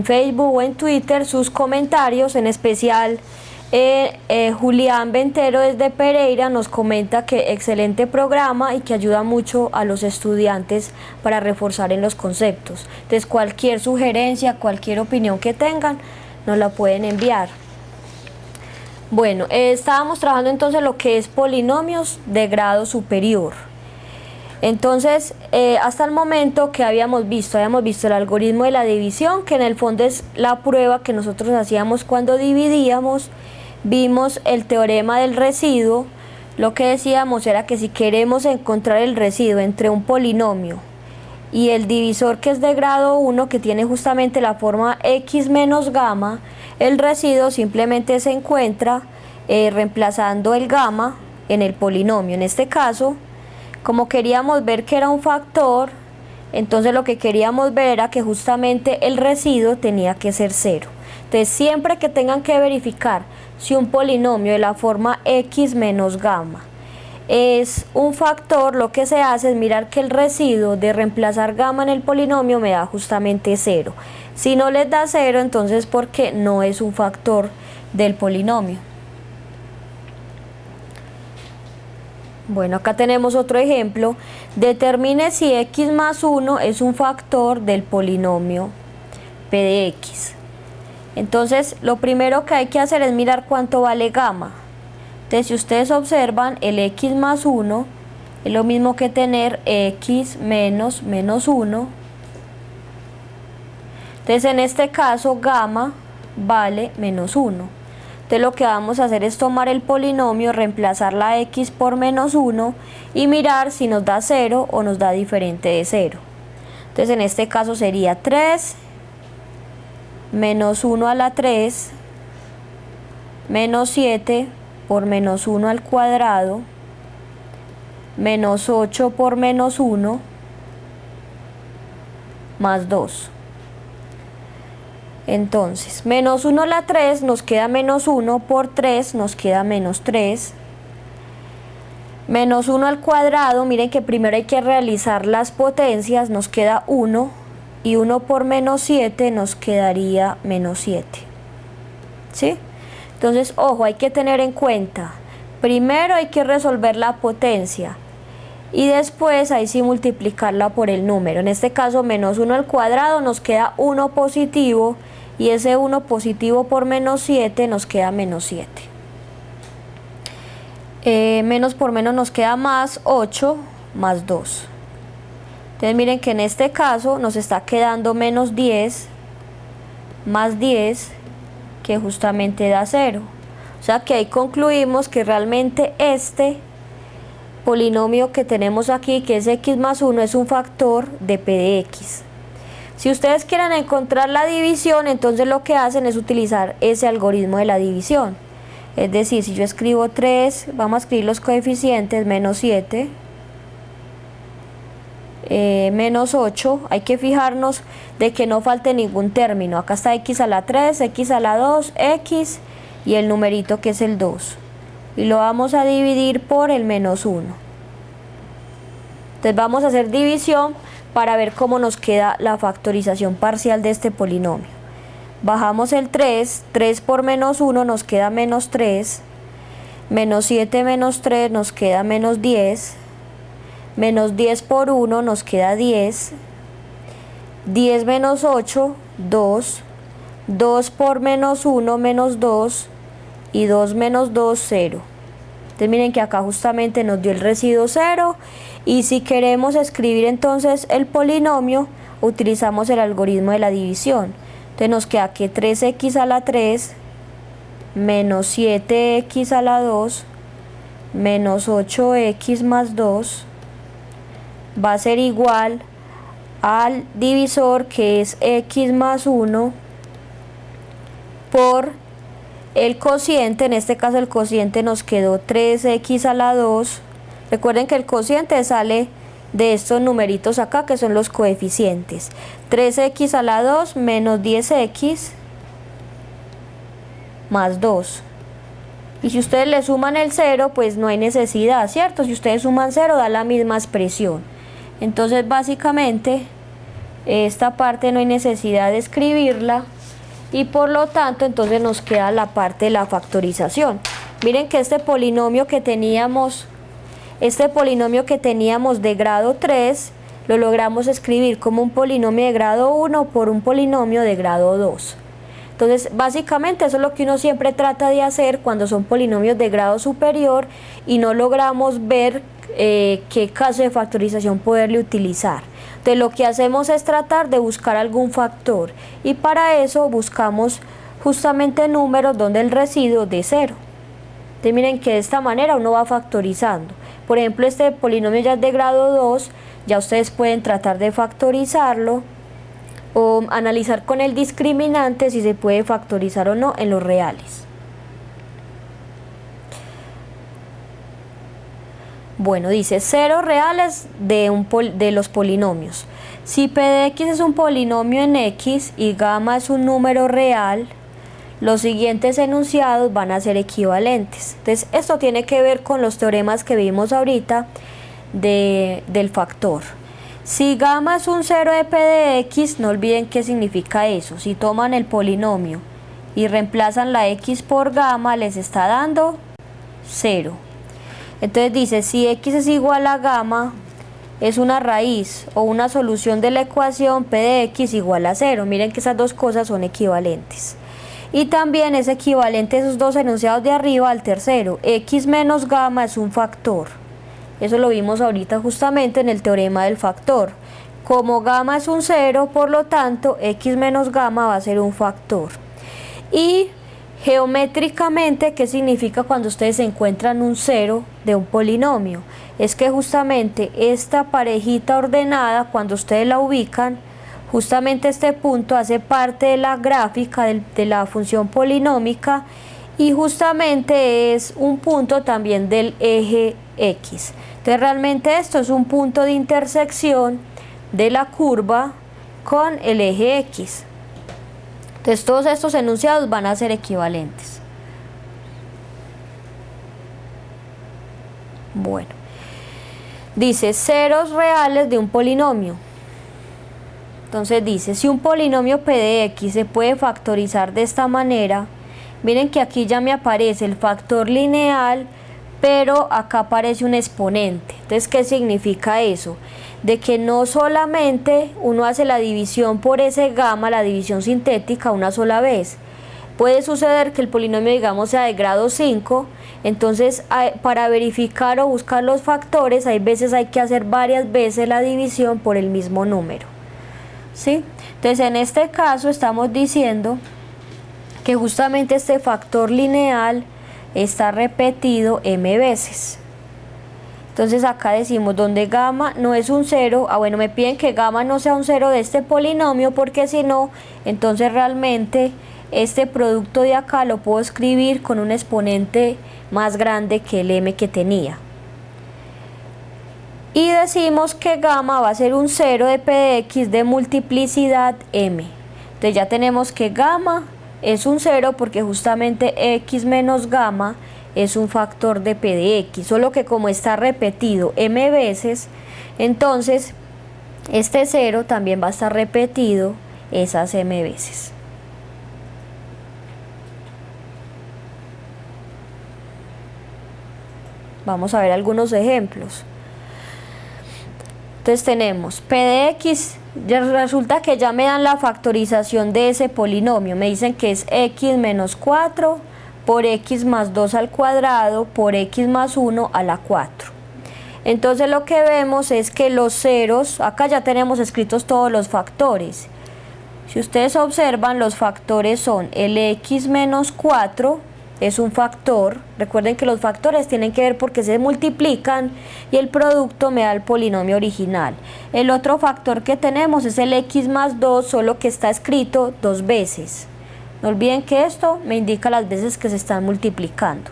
Facebook o en Twitter sus comentarios, en especial Julián Ventero desde Pereira nos comenta que excelente programa y que ayuda mucho a los estudiantes para reforzar en los conceptos. Entonces cualquier sugerencia, cualquier opinión que tengan, nos la pueden enviar. Bueno, estábamos trabajando entonces lo que es polinomios de grado superior. Entonces, hasta el momento que habíamos visto el algoritmo de la división, que en el fondo es la prueba que nosotros hacíamos cuando dividíamos. Vimos el teorema del residuo. Lo que decíamos era que si queremos encontrar el residuo entre un polinomio y el divisor que es de grado 1, que tiene justamente la forma x menos gamma, el residuo simplemente se encuentra reemplazando el gamma en el polinomio. En este caso, como queríamos ver que era un factor, entonces lo que queríamos ver era que justamente el residuo tenía que ser 0. Entonces siempre que tengan que verificar si un polinomio de la forma x menos gamma es un factor, lo que se hace es mirar que el residuo de reemplazar gamma en el polinomio me da justamente 0. Si no les da 0, entonces porque no es un factor del polinomio. Bueno, acá tenemos otro ejemplo. Determine si x más 1 es un factor del polinomio p de x. Entonces, lo primero que hay que hacer es mirar cuánto vale gamma. Entonces, si ustedes observan, el x más 1 es lo mismo que tener x menos 1. Entonces, en este caso, gamma vale menos 1. Entonces, lo que vamos a hacer es tomar el polinomio, reemplazar la x por menos 1 y mirar si nos da 0 o nos da diferente de 0. Entonces, en este caso sería 3 menos 1 a la 3 menos 7 por menos 1 al cuadrado menos 8 por menos 1 más 2. Entonces, menos 1 a la 3 nos queda menos 1, por 3 nos queda menos 3. Menos 1 al cuadrado, miren que primero hay que realizar las potencias, nos queda 1. Y 1 por menos 7 nos quedaría menos 7. ¿Sí? Entonces, ojo, hay que tener en cuenta, primero hay que resolver la potencia y después ahí sí multiplicarla por el número. En este caso, menos 1 al cuadrado nos queda 1 positivo y ese 1 positivo por menos 7 nos queda menos 7. Menos por menos nos queda más 8 más 2. Entonces miren que en este caso nos está quedando menos 10 más 10, que justamente da 0. O sea que ahí concluimos que realmente este polinomio que tenemos aquí, que es x más 1, es un factor de p de x. Si ustedes quieren encontrar la división, entonces lo que hacen es utilizar ese algoritmo de la división. Es decir, si yo escribo 3, vamos a escribir los coeficientes, menos 7, menos 8, hay que fijarnos de que no falte ningún término. Acá está x a la 3, x a la 2, x y el numerito que es el 2. Y lo vamos a dividir por el menos 1. Entonces vamos a hacer división para ver cómo nos queda la factorización parcial de este polinomio. Bajamos el 3, 3 por menos 1 nos queda menos 3, menos 7 menos 3 nos queda menos 10, menos 10 por 1 nos queda 10, 10 menos 8, 2, 2 por menos 1 menos 2 y 2 menos 2, 0. Entonces miren que acá justamente nos dio el residuo 0 y si queremos escribir entonces el polinomio utilizamos el algoritmo de la división. Entonces nos queda que 3x a la 3 menos 7x a la 2 menos 8x más 2 va a ser igual al divisor que es x más 1 por el cociente. En este caso el cociente nos quedó 3x a la 2. Recuerden que el cociente sale de estos numeritos acá que son los coeficientes. 3x a la 2 menos 10x más 2. Y si ustedes le suman el 0, pues no hay necesidad, ¿cierto? Si ustedes suman 0 da la misma expresión. Entonces básicamente esta parte no hay necesidad de escribirla y por lo tanto entonces nos queda la parte de la factorización. Miren que este polinomio que teníamos de grado 3 lo logramos escribir como un polinomio de grado 1 por un polinomio de grado 2. Entonces, básicamente eso es lo que uno siempre trata de hacer cuando son polinomios de grado superior y no logramos ver qué caso de factorización poderle utilizar. Entonces, lo que hacemos es tratar de buscar algún factor y para eso buscamos justamente números donde el residuo de 0. Entonces, miren que de esta manera uno va factorizando. Por ejemplo, este polinomio ya es de grado 2, ya ustedes pueden tratar de factorizarlo o analizar con el discriminante si se puede factorizar o no en los reales. Bueno, dice 0 reales de los polinomios. Si p de x es un polinomio en x y gamma es un número real, los siguientes enunciados van a ser equivalentes. Entonces, esto tiene que ver con los teoremas que vimos ahorita del factor. Si gamma es un 0 de p de x, no olviden qué significa eso. Si toman el polinomio y reemplazan la x por gamma, les está dando 0. Entonces dice, si x es igual a gamma, es una raíz o una solución de la ecuación p de x igual a 0. Miren que esas dos cosas son equivalentes. Y también es equivalente esos dos enunciados de arriba al tercero. X menos gamma es un factor. Eso lo vimos ahorita justamente en el teorema del factor. Como gamma es un 0, por lo tanto, x menos gamma va a ser un factor. Y geométricamente, ¿qué significa cuando ustedes encuentran un 0 de un polinomio? Es que justamente esta parejita ordenada, cuando ustedes la ubican, justamente este punto hace parte de la gráfica de la función polinómica y justamente es un punto también del eje X. Entonces realmente esto es un punto de intersección de la curva con el eje X. Entonces todos estos enunciados van a ser equivalentes. Bueno, dice ceros reales de un polinomio. Entonces dice, si un polinomio p de x se puede factorizar de esta manera, miren que aquí ya me aparece el factor lineal, pero acá aparece un exponente. Entonces, ¿qué significa eso? De que no solamente uno hace la división por ese gamma, la división sintética, una sola vez. Puede suceder que el polinomio, digamos, sea de grado 5, entonces para verificar o buscar los factores, hay veces hay que hacer varias veces la división por el mismo número. ¿Sí? Entonces, en este caso estamos diciendo que justamente este factor lineal está repetido m veces. Entonces acá decimos donde gamma no es un 0, bueno, me piden que gamma no sea un 0 de este polinomio porque si no, entonces realmente este producto de acá lo puedo escribir con un exponente más grande que el m que tenía. Y decimos que gamma va a ser un 0 de p de x de multiplicidad m. Entonces ya tenemos que gamma es un 0 porque justamente x menos gamma es un factor de p de x, solo que como está repetido m veces, entonces este 0 también va a estar repetido esas m veces. Vamos a ver algunos ejemplos. Entonces tenemos p de x, resulta que ya me dan la factorización de ese polinomio, me dicen que es x menos 4 por x más 2 al cuadrado por x más 1 a la 4. Entonces lo que vemos es que los ceros, acá ya tenemos escritos todos los factores. Si ustedes observan, los factores son el x menos 4, es un factor. Recuerden que los factores tienen que ver porque se multiplican y el producto me da el polinomio original. El otro factor que tenemos es el x más 2, solo que está escrito dos veces. No olviden que esto me indica las veces que se están multiplicando.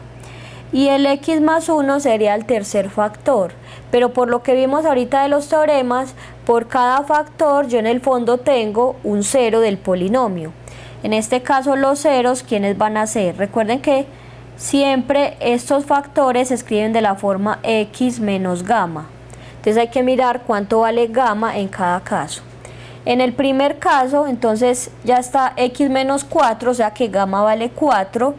Y el x más 1 sería el tercer factor. Pero por lo que vimos ahorita de los teoremas, por cada factor yo en el fondo tengo un 0 del polinomio. En este caso los ceros, ¿quiénes van a ser? Recuerden que siempre estos factores se escriben de la forma x menos gamma. Entonces hay que mirar cuánto vale gamma en cada caso. En el primer caso, entonces ya está x menos 4, o sea que gamma vale 4.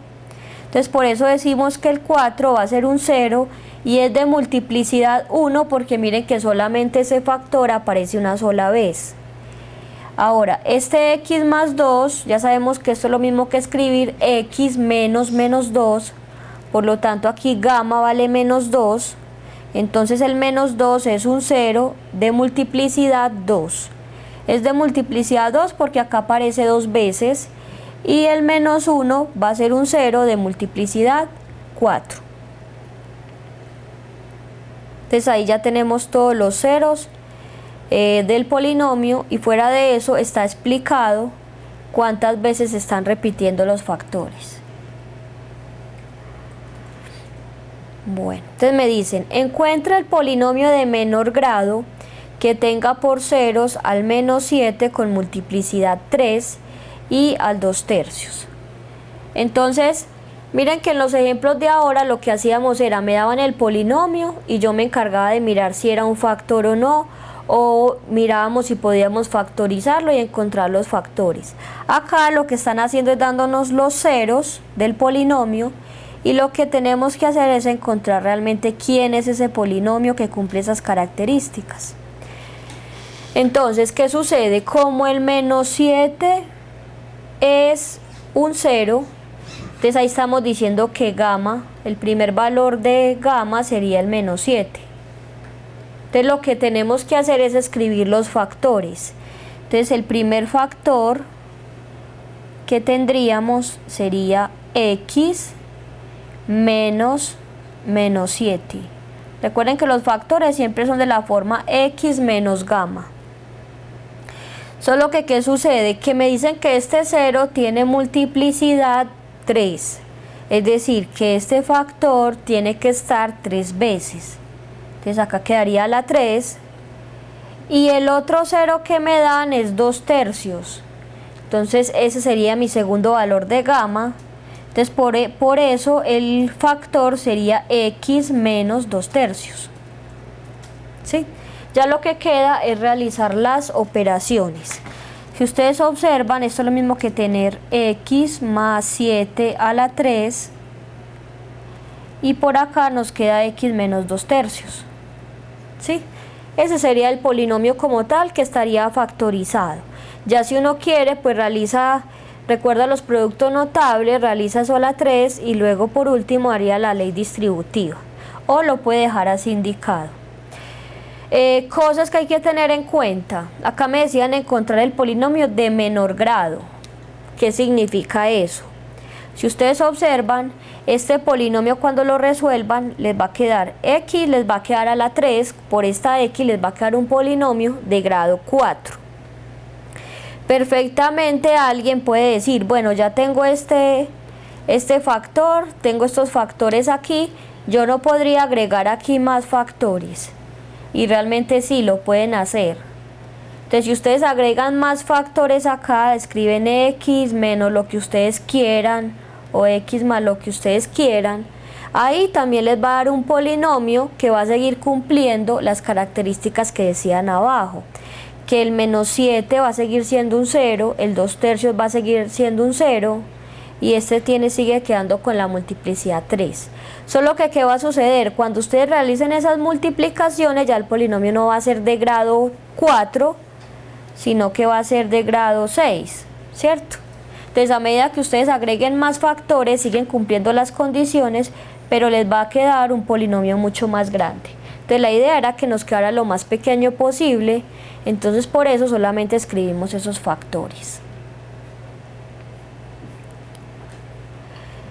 Entonces por eso decimos que el 4 va a ser un 0 y es de multiplicidad 1 porque miren que solamente ese factor aparece una sola vez. Ahora, este x más 2, ya sabemos que esto es lo mismo que escribir x menos menos 2, por lo tanto aquí gamma vale menos 2, entonces el menos 2 es un 0 de multiplicidad 2. Es de multiplicidad 2 porque acá aparece dos veces, y el menos 1 va a ser un 0 de multiplicidad 4. Entonces ahí ya tenemos todos los ceros del polinomio, y fuera de eso está explicado cuántas veces se están repitiendo los factores. Bueno, entonces me dicen, encuentra el polinomio de menor grado que tenga por ceros al menos 7 con multiplicidad 3 y al 2/3. Entonces, miren que en los ejemplos de ahora lo que hacíamos era, me daban el polinomio y yo me encargaba de mirar si era un factor o no, o mirábamos si podíamos factorizarlo y encontrar los factores. Acá lo que están haciendo es dándonos los ceros del polinomio, y lo que tenemos que hacer es encontrar realmente quién es ese polinomio que cumple esas características. Entonces, ¿qué sucede? Como el menos 7 es un 0, entonces ahí estamos diciendo que gamma, el primer valor de gamma sería el menos 7. Entonces lo que tenemos que hacer es escribir los factores. Entonces el primer factor que tendríamos sería x menos menos 7. Recuerden que los factores siempre son de la forma x menos gamma. Solo que ¿qué sucede? Que me dicen que este 0 tiene multiplicidad 3. Es decir, que este factor tiene que estar 3 veces. Entonces acá quedaría la 3. Y el otro 0 que me dan es 2/3. Entonces ese sería mi segundo valor de gamma. Entonces por eso el factor sería x menos 2/3. ¿Sí? Ya lo que queda es realizar las operaciones. Si ustedes observan, esto es lo mismo que tener x más 7 a la 3, y por acá nos queda x menos 2/3. ¿Sí? Ese sería el polinomio como tal, que estaría factorizado. Ya si uno quiere, pues recuerda los productos notables, realiza eso a la 3 y luego por último haría la ley distributiva, o lo puede dejar así indicado. Cosas que hay que tener en cuenta. Acá me decían encontrar el polinomio de menor grado. ¿Qué significa eso? Si ustedes observan, este polinomio cuando lo resuelvan les va a quedar x, les va a quedar a la 3, por esta x les va a quedar un polinomio de grado 4. Perfectamente alguien puede decir, bueno, ya tengo este factor, tengo estos factores aquí, yo no podría agregar aquí más factores. Y realmente sí lo pueden hacer. Entonces si ustedes agregan más factores acá, escriben x menos lo que ustedes quieran o x más lo que ustedes quieran, ahí también les va a dar un polinomio que va a seguir cumpliendo las características que decían abajo, que el menos 7 va a seguir siendo un 0, el 2/3 va a seguir siendo un 0, y este sigue quedando con la multiplicidad 3. Solo que ¿qué va a suceder? Cuando ustedes realicen esas multiplicaciones, ya el polinomio no va a ser de grado 4, sino que va a ser de grado 6, ¿cierto? Entonces a medida que ustedes agreguen más factores, siguen cumpliendo las condiciones, pero les va a quedar un polinomio mucho más grande. Entonces la idea era que nos quedara lo más pequeño posible, entonces por eso solamente escribimos esos factores.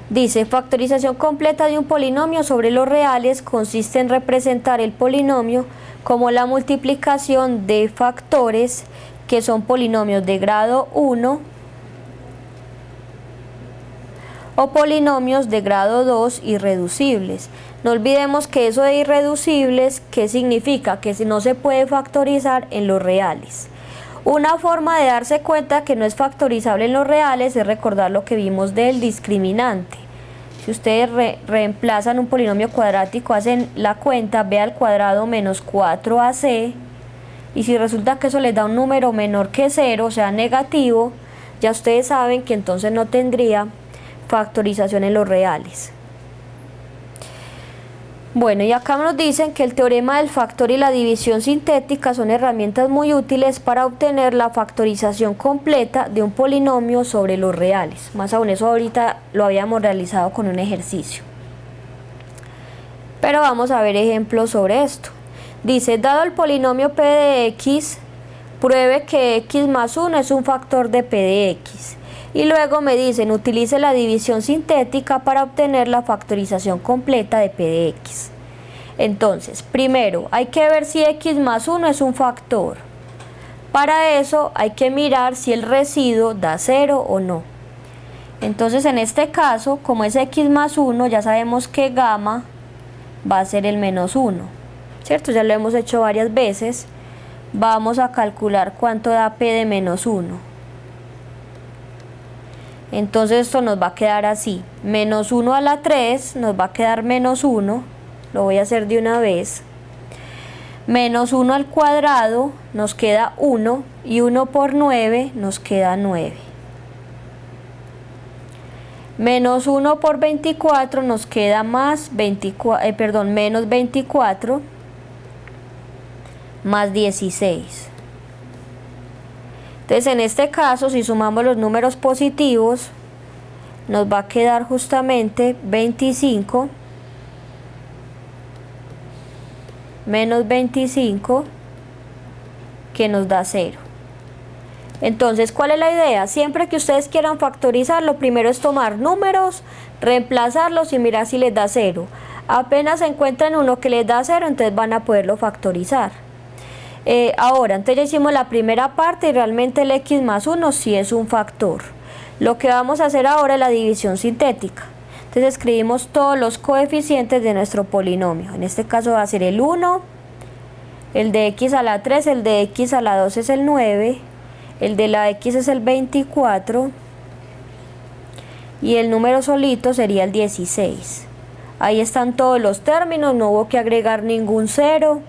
Dice, factorización completa de un polinomio sobre los reales consiste en representar el polinomio como la multiplicación de factores que son polinomios de grado 1 o polinomios de grado 2 irreducibles. No olvidemos que eso de irreducibles, ¿qué significa? Que no se puede factorizar en los reales. Una forma de darse cuenta que no es factorizable en los reales es recordar lo que vimos del discriminante. Si ustedes reemplazan un polinomio cuadrático, hacen la cuenta b al cuadrado menos 4ac, y si resulta que eso les da un número menor que 0, o sea negativo, ya ustedes saben que entonces no tendría factorización en los reales. Bueno, y acá nos dicen que el teorema del factor y la división sintética son herramientas muy útiles para obtener la factorización completa de un polinomio sobre los reales. Más aún, eso ahorita lo habíamos realizado con un ejercicio. Pero vamos a ver ejemplos sobre esto. Dice, dado el polinomio p de x, pruebe que x más 1 es un factor de p de x. Y luego me dicen, utilice la división sintética para obtener la factorización completa de p de x. Entonces, primero, hay que ver si x más 1 es un factor. Para eso hay que mirar si el residuo da 0 o no. Entonces, en este caso, como es x más 1, ya sabemos que gamma va a ser el menos 1. ¿Cierto? Ya lo hemos hecho varias veces. Vamos a calcular cuánto da p de menos 1. Entonces esto nos va a quedar así, menos 1 a la 3 nos va a quedar menos 1, lo voy a hacer de una vez, menos 1 al cuadrado nos queda 1 y 1 por 9 nos queda 9. Menos 1 por 24 nos queda menos 24 más 16. Entonces en este caso, si sumamos los números positivos, nos va a quedar justamente 25 menos 25, que nos da 0. Entonces, ¿cuál es la idea? Siempre que ustedes quieran factorizar, lo primero es tomar números, reemplazarlos y mirar si les da 0. Apenas encuentran uno que les da 0, entonces van a poderlo factorizar. Ahora, entonces ya hicimos la primera parte y realmente el x más 1 sí es un factor. Lo que vamos a hacer ahora es la división sintética. Entonces escribimos todos los coeficientes de nuestro polinomio. En este caso va a ser el 1, el de x a la 3, el de x a la 2 es el 9, el de la x es el 24 y el número solito sería el 16. Ahí están todos los términos, no hubo que agregar ningún 0.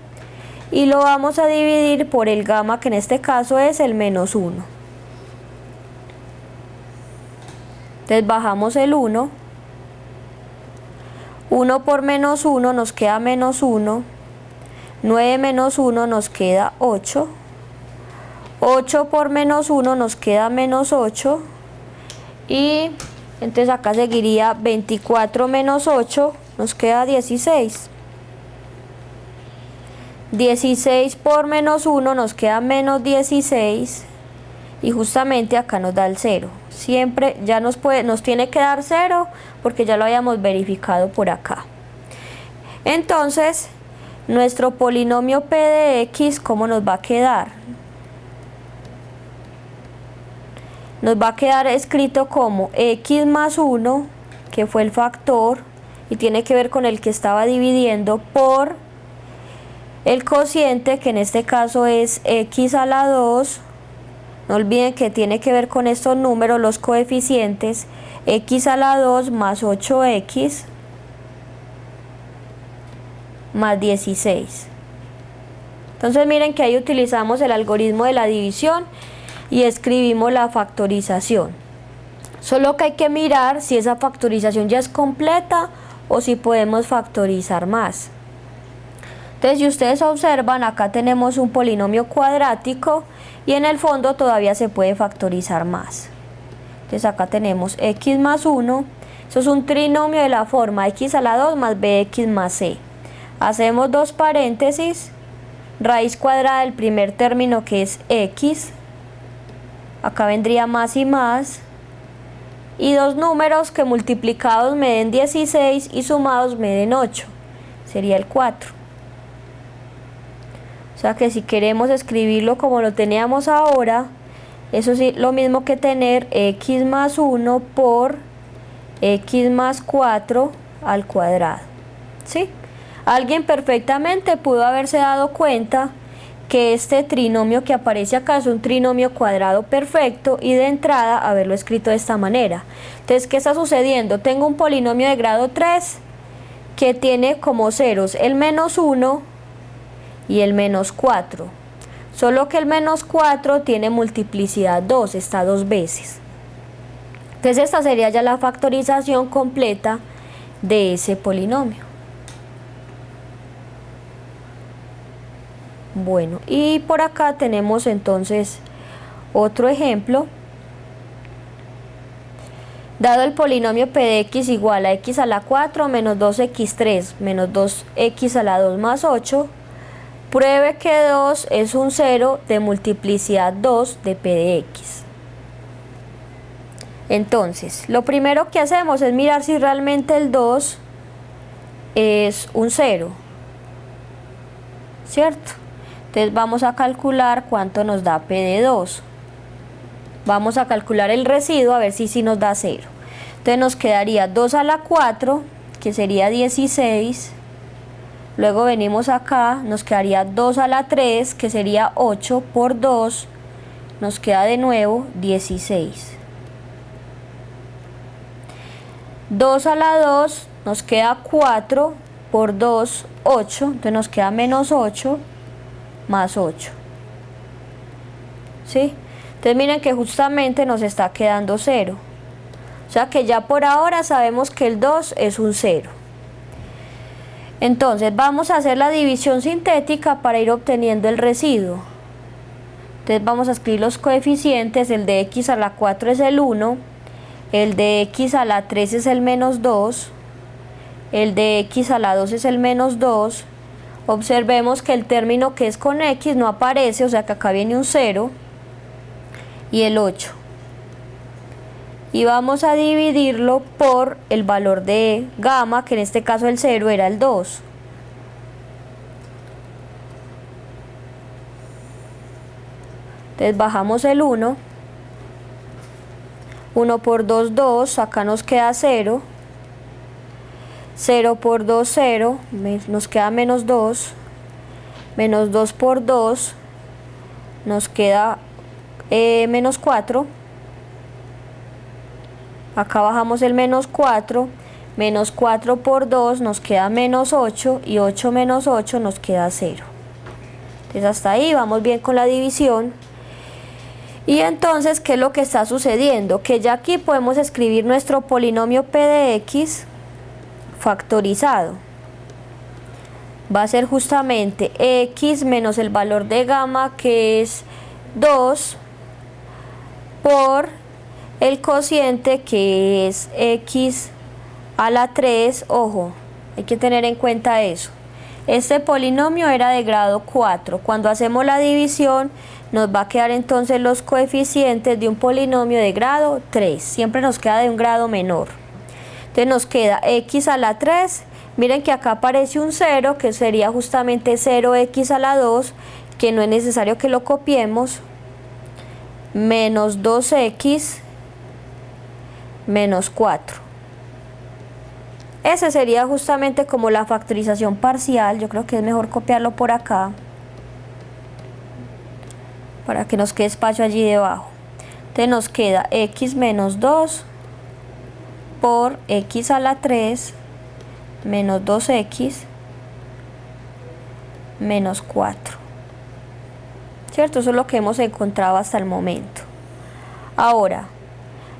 Y lo vamos a dividir por el gamma, que en este caso es el menos 1. Entonces bajamos el 1. 1 por menos 1 nos queda menos 1. 9 menos 1 nos queda 8. 8 por menos 1 nos queda menos 8. Y entonces acá seguiría 24 menos 8, nos queda 16. 16 por menos 1 nos queda menos 16 y justamente acá nos da el 0. Siempre ya nos tiene que dar 0 porque ya lo habíamos verificado por acá. Entonces, nuestro polinomio p de x, ¿cómo nos va a quedar? Nos va a quedar escrito como x más 1, que fue el factor y tiene que ver con el que estaba dividiendo, por el cociente, que en este caso es x a la 2, no olviden que tiene que ver con estos números, los coeficientes, x a la 2 más 8x más 16. Entonces miren que ahí utilizamos el algoritmo de la división y escribimos la factorización. Solo que hay que mirar si esa factorización ya es completa o si podemos factorizar más. Entonces, si ustedes observan, acá tenemos un polinomio cuadrático y en el fondo todavía se puede factorizar más. Entonces acá tenemos x más 1, eso es un trinomio de la forma x a la 2 más bx más c. Hacemos dos paréntesis, raíz cuadrada del primer término que es x, acá vendría más y más, y dos números que multiplicados me den 16 y sumados me den 8, sería el 4. O sea que si queremos escribirlo como lo teníamos ahora, eso sí, lo mismo que tener x más 1 por x más 4 al cuadrado. ¿Sí? Alguien perfectamente pudo haberse dado cuenta que este trinomio que aparece acá es un trinomio cuadrado perfecto y de entrada haberlo escrito de esta manera. Entonces, ¿qué está sucediendo? Tengo un polinomio de grado 3 que tiene como ceros el menos 1 y el menos 4, solo que el menos 4 tiene multiplicidad 2, está dos veces. Entonces esta sería ya la factorización completa de ese polinomio. Bueno, y por acá tenemos entonces otro ejemplo. Dado el polinomio p de x igual a x a la 4 menos 2x3 menos 2x a la 2 más 8, pruebe que 2 es un cero de multiplicidad 2 de p de x. Entonces, lo primero que hacemos es mirar si realmente el 2 es un cero, ¿cierto? Entonces vamos a calcular cuánto nos da p de 2. Vamos a calcular el residuo a ver si nos da 0. Entonces nos quedaría 2 a la 4, que sería 16. Luego venimos acá, nos quedaría 2 a la 3, que sería 8 por 2. Nos queda de nuevo 16. 2 a la 2 nos queda 4 por 2, 8. Entonces nos queda menos 8 más 8. ¿Sí? Entonces miren que justamente nos está quedando 0. O sea que ya por ahora sabemos que el 2 es un 0. Entonces vamos a hacer la división sintética para ir obteniendo el residuo. Entonces vamos a escribir los coeficientes. El de x a la 4 es el 1. El de x a la 3 es el menos 2. El de x a la 2 es el menos 2. Observemos que el término que es con x no aparece, o sea que acá viene un 0. Y el 8. Y vamos a dividirlo por el valor de gamma, que en este caso el 0 era el 2. Entonces bajamos el 1. 1 por 2, 2. Acá nos queda 0. 0 por 2, 0. Nos queda menos 2. Menos 2 por 2. Nos queda menos 4. Acá bajamos el menos 4. Menos 4 por 2 nos queda menos 8. Y 8 menos 8 nos queda 0. Entonces hasta ahí vamos bien con la división. Y entonces, ¿qué es lo que está sucediendo? Que ya aquí podemos escribir nuestro polinomio p de x factorizado. Va a ser justamente x menos el valor de gamma, que es 2, por el cociente, que es x a la 3. Ojo, hay que tener en cuenta eso. Este polinomio era de grado 4. Cuando hacemos la división nos va a quedar entonces los coeficientes de un polinomio de grado 3. Siempre nos queda de un grado menor. Entonces nos queda x a la 3. Miren que acá aparece un 0, que sería justamente 0x a la 2, que no es necesario que lo copiemos. Menos 2x menos 4. Ese sería justamente como la factorización parcial. Yo creo que es mejor copiarlo por acá para que nos quede espacio allí debajo. Entonces nos queda x menos 2 por x a la 3 menos 2x menos 4. ¿Cierto? Eso es lo que hemos encontrado hasta el momento. Ahora,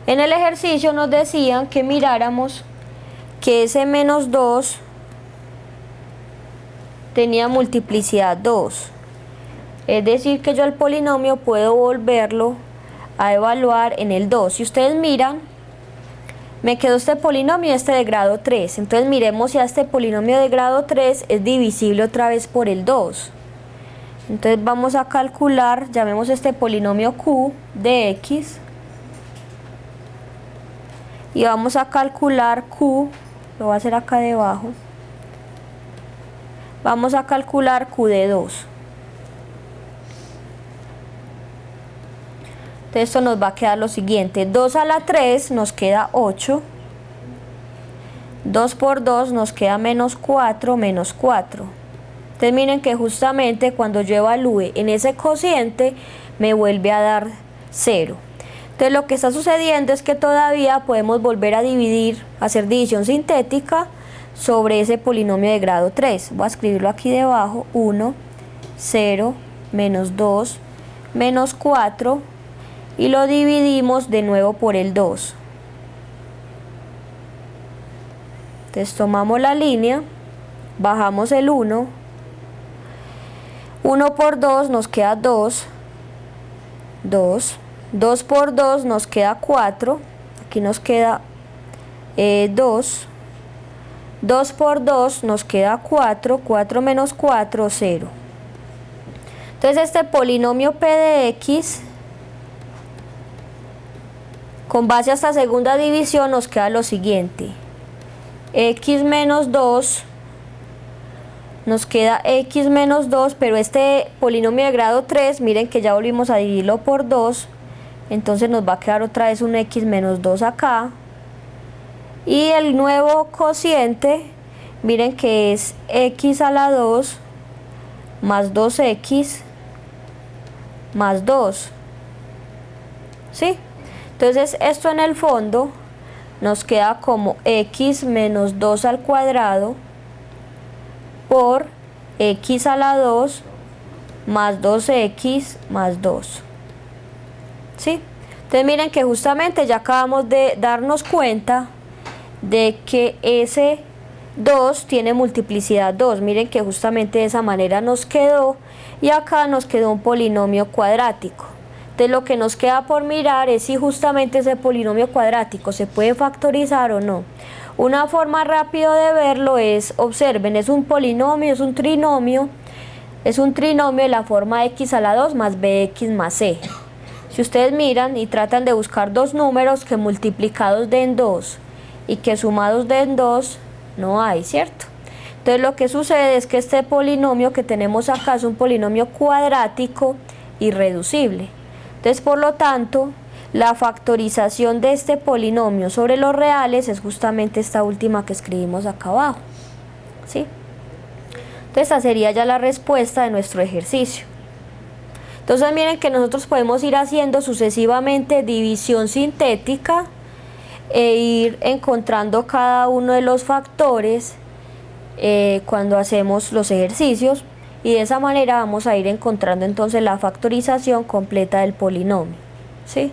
en el ejercicio nos decían que miráramos que ese menos 2 tenía multiplicidad 2. Es decir, que yo el polinomio puedo volverlo a evaluar en el 2. Si ustedes miran, me quedó este polinomio y este de grado 3. Entonces miremos si a este polinomio de grado 3 es divisible otra vez por el 2. Entonces vamos a calcular, llamemos este polinomio q de x. Y vamos a calcular q, lo voy a hacer acá debajo. Vamos a calcular q de 2. Entonces esto nos va a quedar lo siguiente. 2 a la 3 nos queda 8. 2 por 2 nos queda menos 4, menos 4. Entonces miren que justamente cuando yo evalúe en ese cociente me vuelve a dar 0. Entonces lo que está sucediendo es que todavía podemos volver a dividir, hacer división sintética sobre ese polinomio de grado 3. Voy a escribirlo aquí debajo. 1, 0, menos 2, menos 4. Y lo dividimos de nuevo por el 2. Entonces tomamos la línea, bajamos el 1. 1 por 2 nos queda 2. 2. 2 por 2 nos queda 4. Aquí nos queda 2. 2 por 2 nos queda 4. 4 menos 4, 0. Entonces este polinomio p de x, con base a esta segunda división, nos queda lo siguiente. X menos 2, nos queda x menos 2, pero este polinomio de grado 3, miren que ya volvimos a dividirlo por 2, entonces nos va a quedar otra vez un x menos 2 acá. Y el nuevo cociente, miren que es x a la 2 más 2x más 2. ¿Sí? Entonces esto en el fondo nos queda como x menos 2 al cuadrado por x a la 2 más 2x más 2. ¿Sí? Entonces miren que justamente ya acabamos de darnos cuenta de que ese 2 tiene multiplicidad 2. Miren que justamente de esa manera nos quedó, y acá nos quedó un polinomio cuadrático. Entonces lo que nos queda por mirar es si justamente ese polinomio cuadrático se puede factorizar o no. Una forma rápida de verlo es, observen, es un polinomio, es un trinomio de la forma x a la 2 más bx más c. Si ustedes miran y tratan de buscar dos números que multiplicados den 2 y que sumados den 2, no hay, ¿cierto? Entonces lo que sucede es que este polinomio que tenemos acá es un polinomio cuadrático irreducible. Entonces, por lo tanto, la factorización de este polinomio sobre los reales es justamente esta última que escribimos acá abajo, ¿sí? Entonces, esta sería ya la respuesta de nuestro ejercicio. Entonces, miren que nosotros podemos ir haciendo sucesivamente división sintética e ir encontrando cada uno de los factores cuando hacemos los ejercicios, y de esa manera vamos a ir encontrando entonces la factorización completa del polinomio, ¿sí?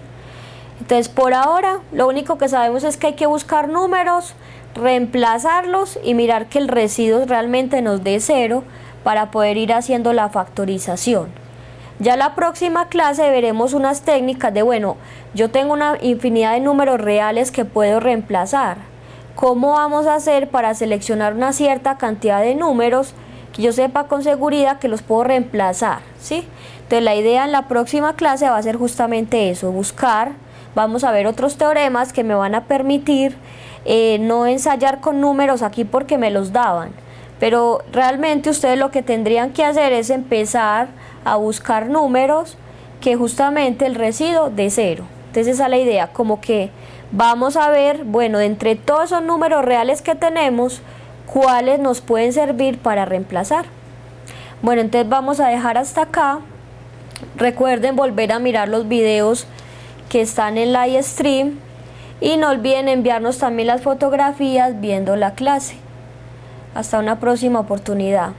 Entonces por ahora lo único que sabemos es que hay que buscar números, reemplazarlos y mirar que el residuo realmente nos dé 0 para poder ir haciendo la factorización. Ya la próxima clase veremos unas técnicas de, bueno, yo tengo una infinidad de números reales que puedo reemplazar. ¿Cómo vamos a hacer para seleccionar una cierta cantidad de números que yo sepa con seguridad que los puedo reemplazar? ¿Sí? Entonces la idea en la próxima clase va a ser justamente eso, buscar. Vamos a ver otros teoremas que me van a permitir no ensayar con números aquí porque me los daban, pero realmente ustedes lo que tendrían que hacer es empezar a buscar números que justamente el residuo de 0. Entonces esa es la idea, como que vamos a ver, bueno, entre todos esos números reales que tenemos, cuáles nos pueden servir para reemplazar. Bueno, entonces vamos a dejar hasta acá. Recuerden volver a mirar los videos que están en live stream y no olviden enviarnos también las fotografías viendo la clase. Hasta una próxima oportunidad.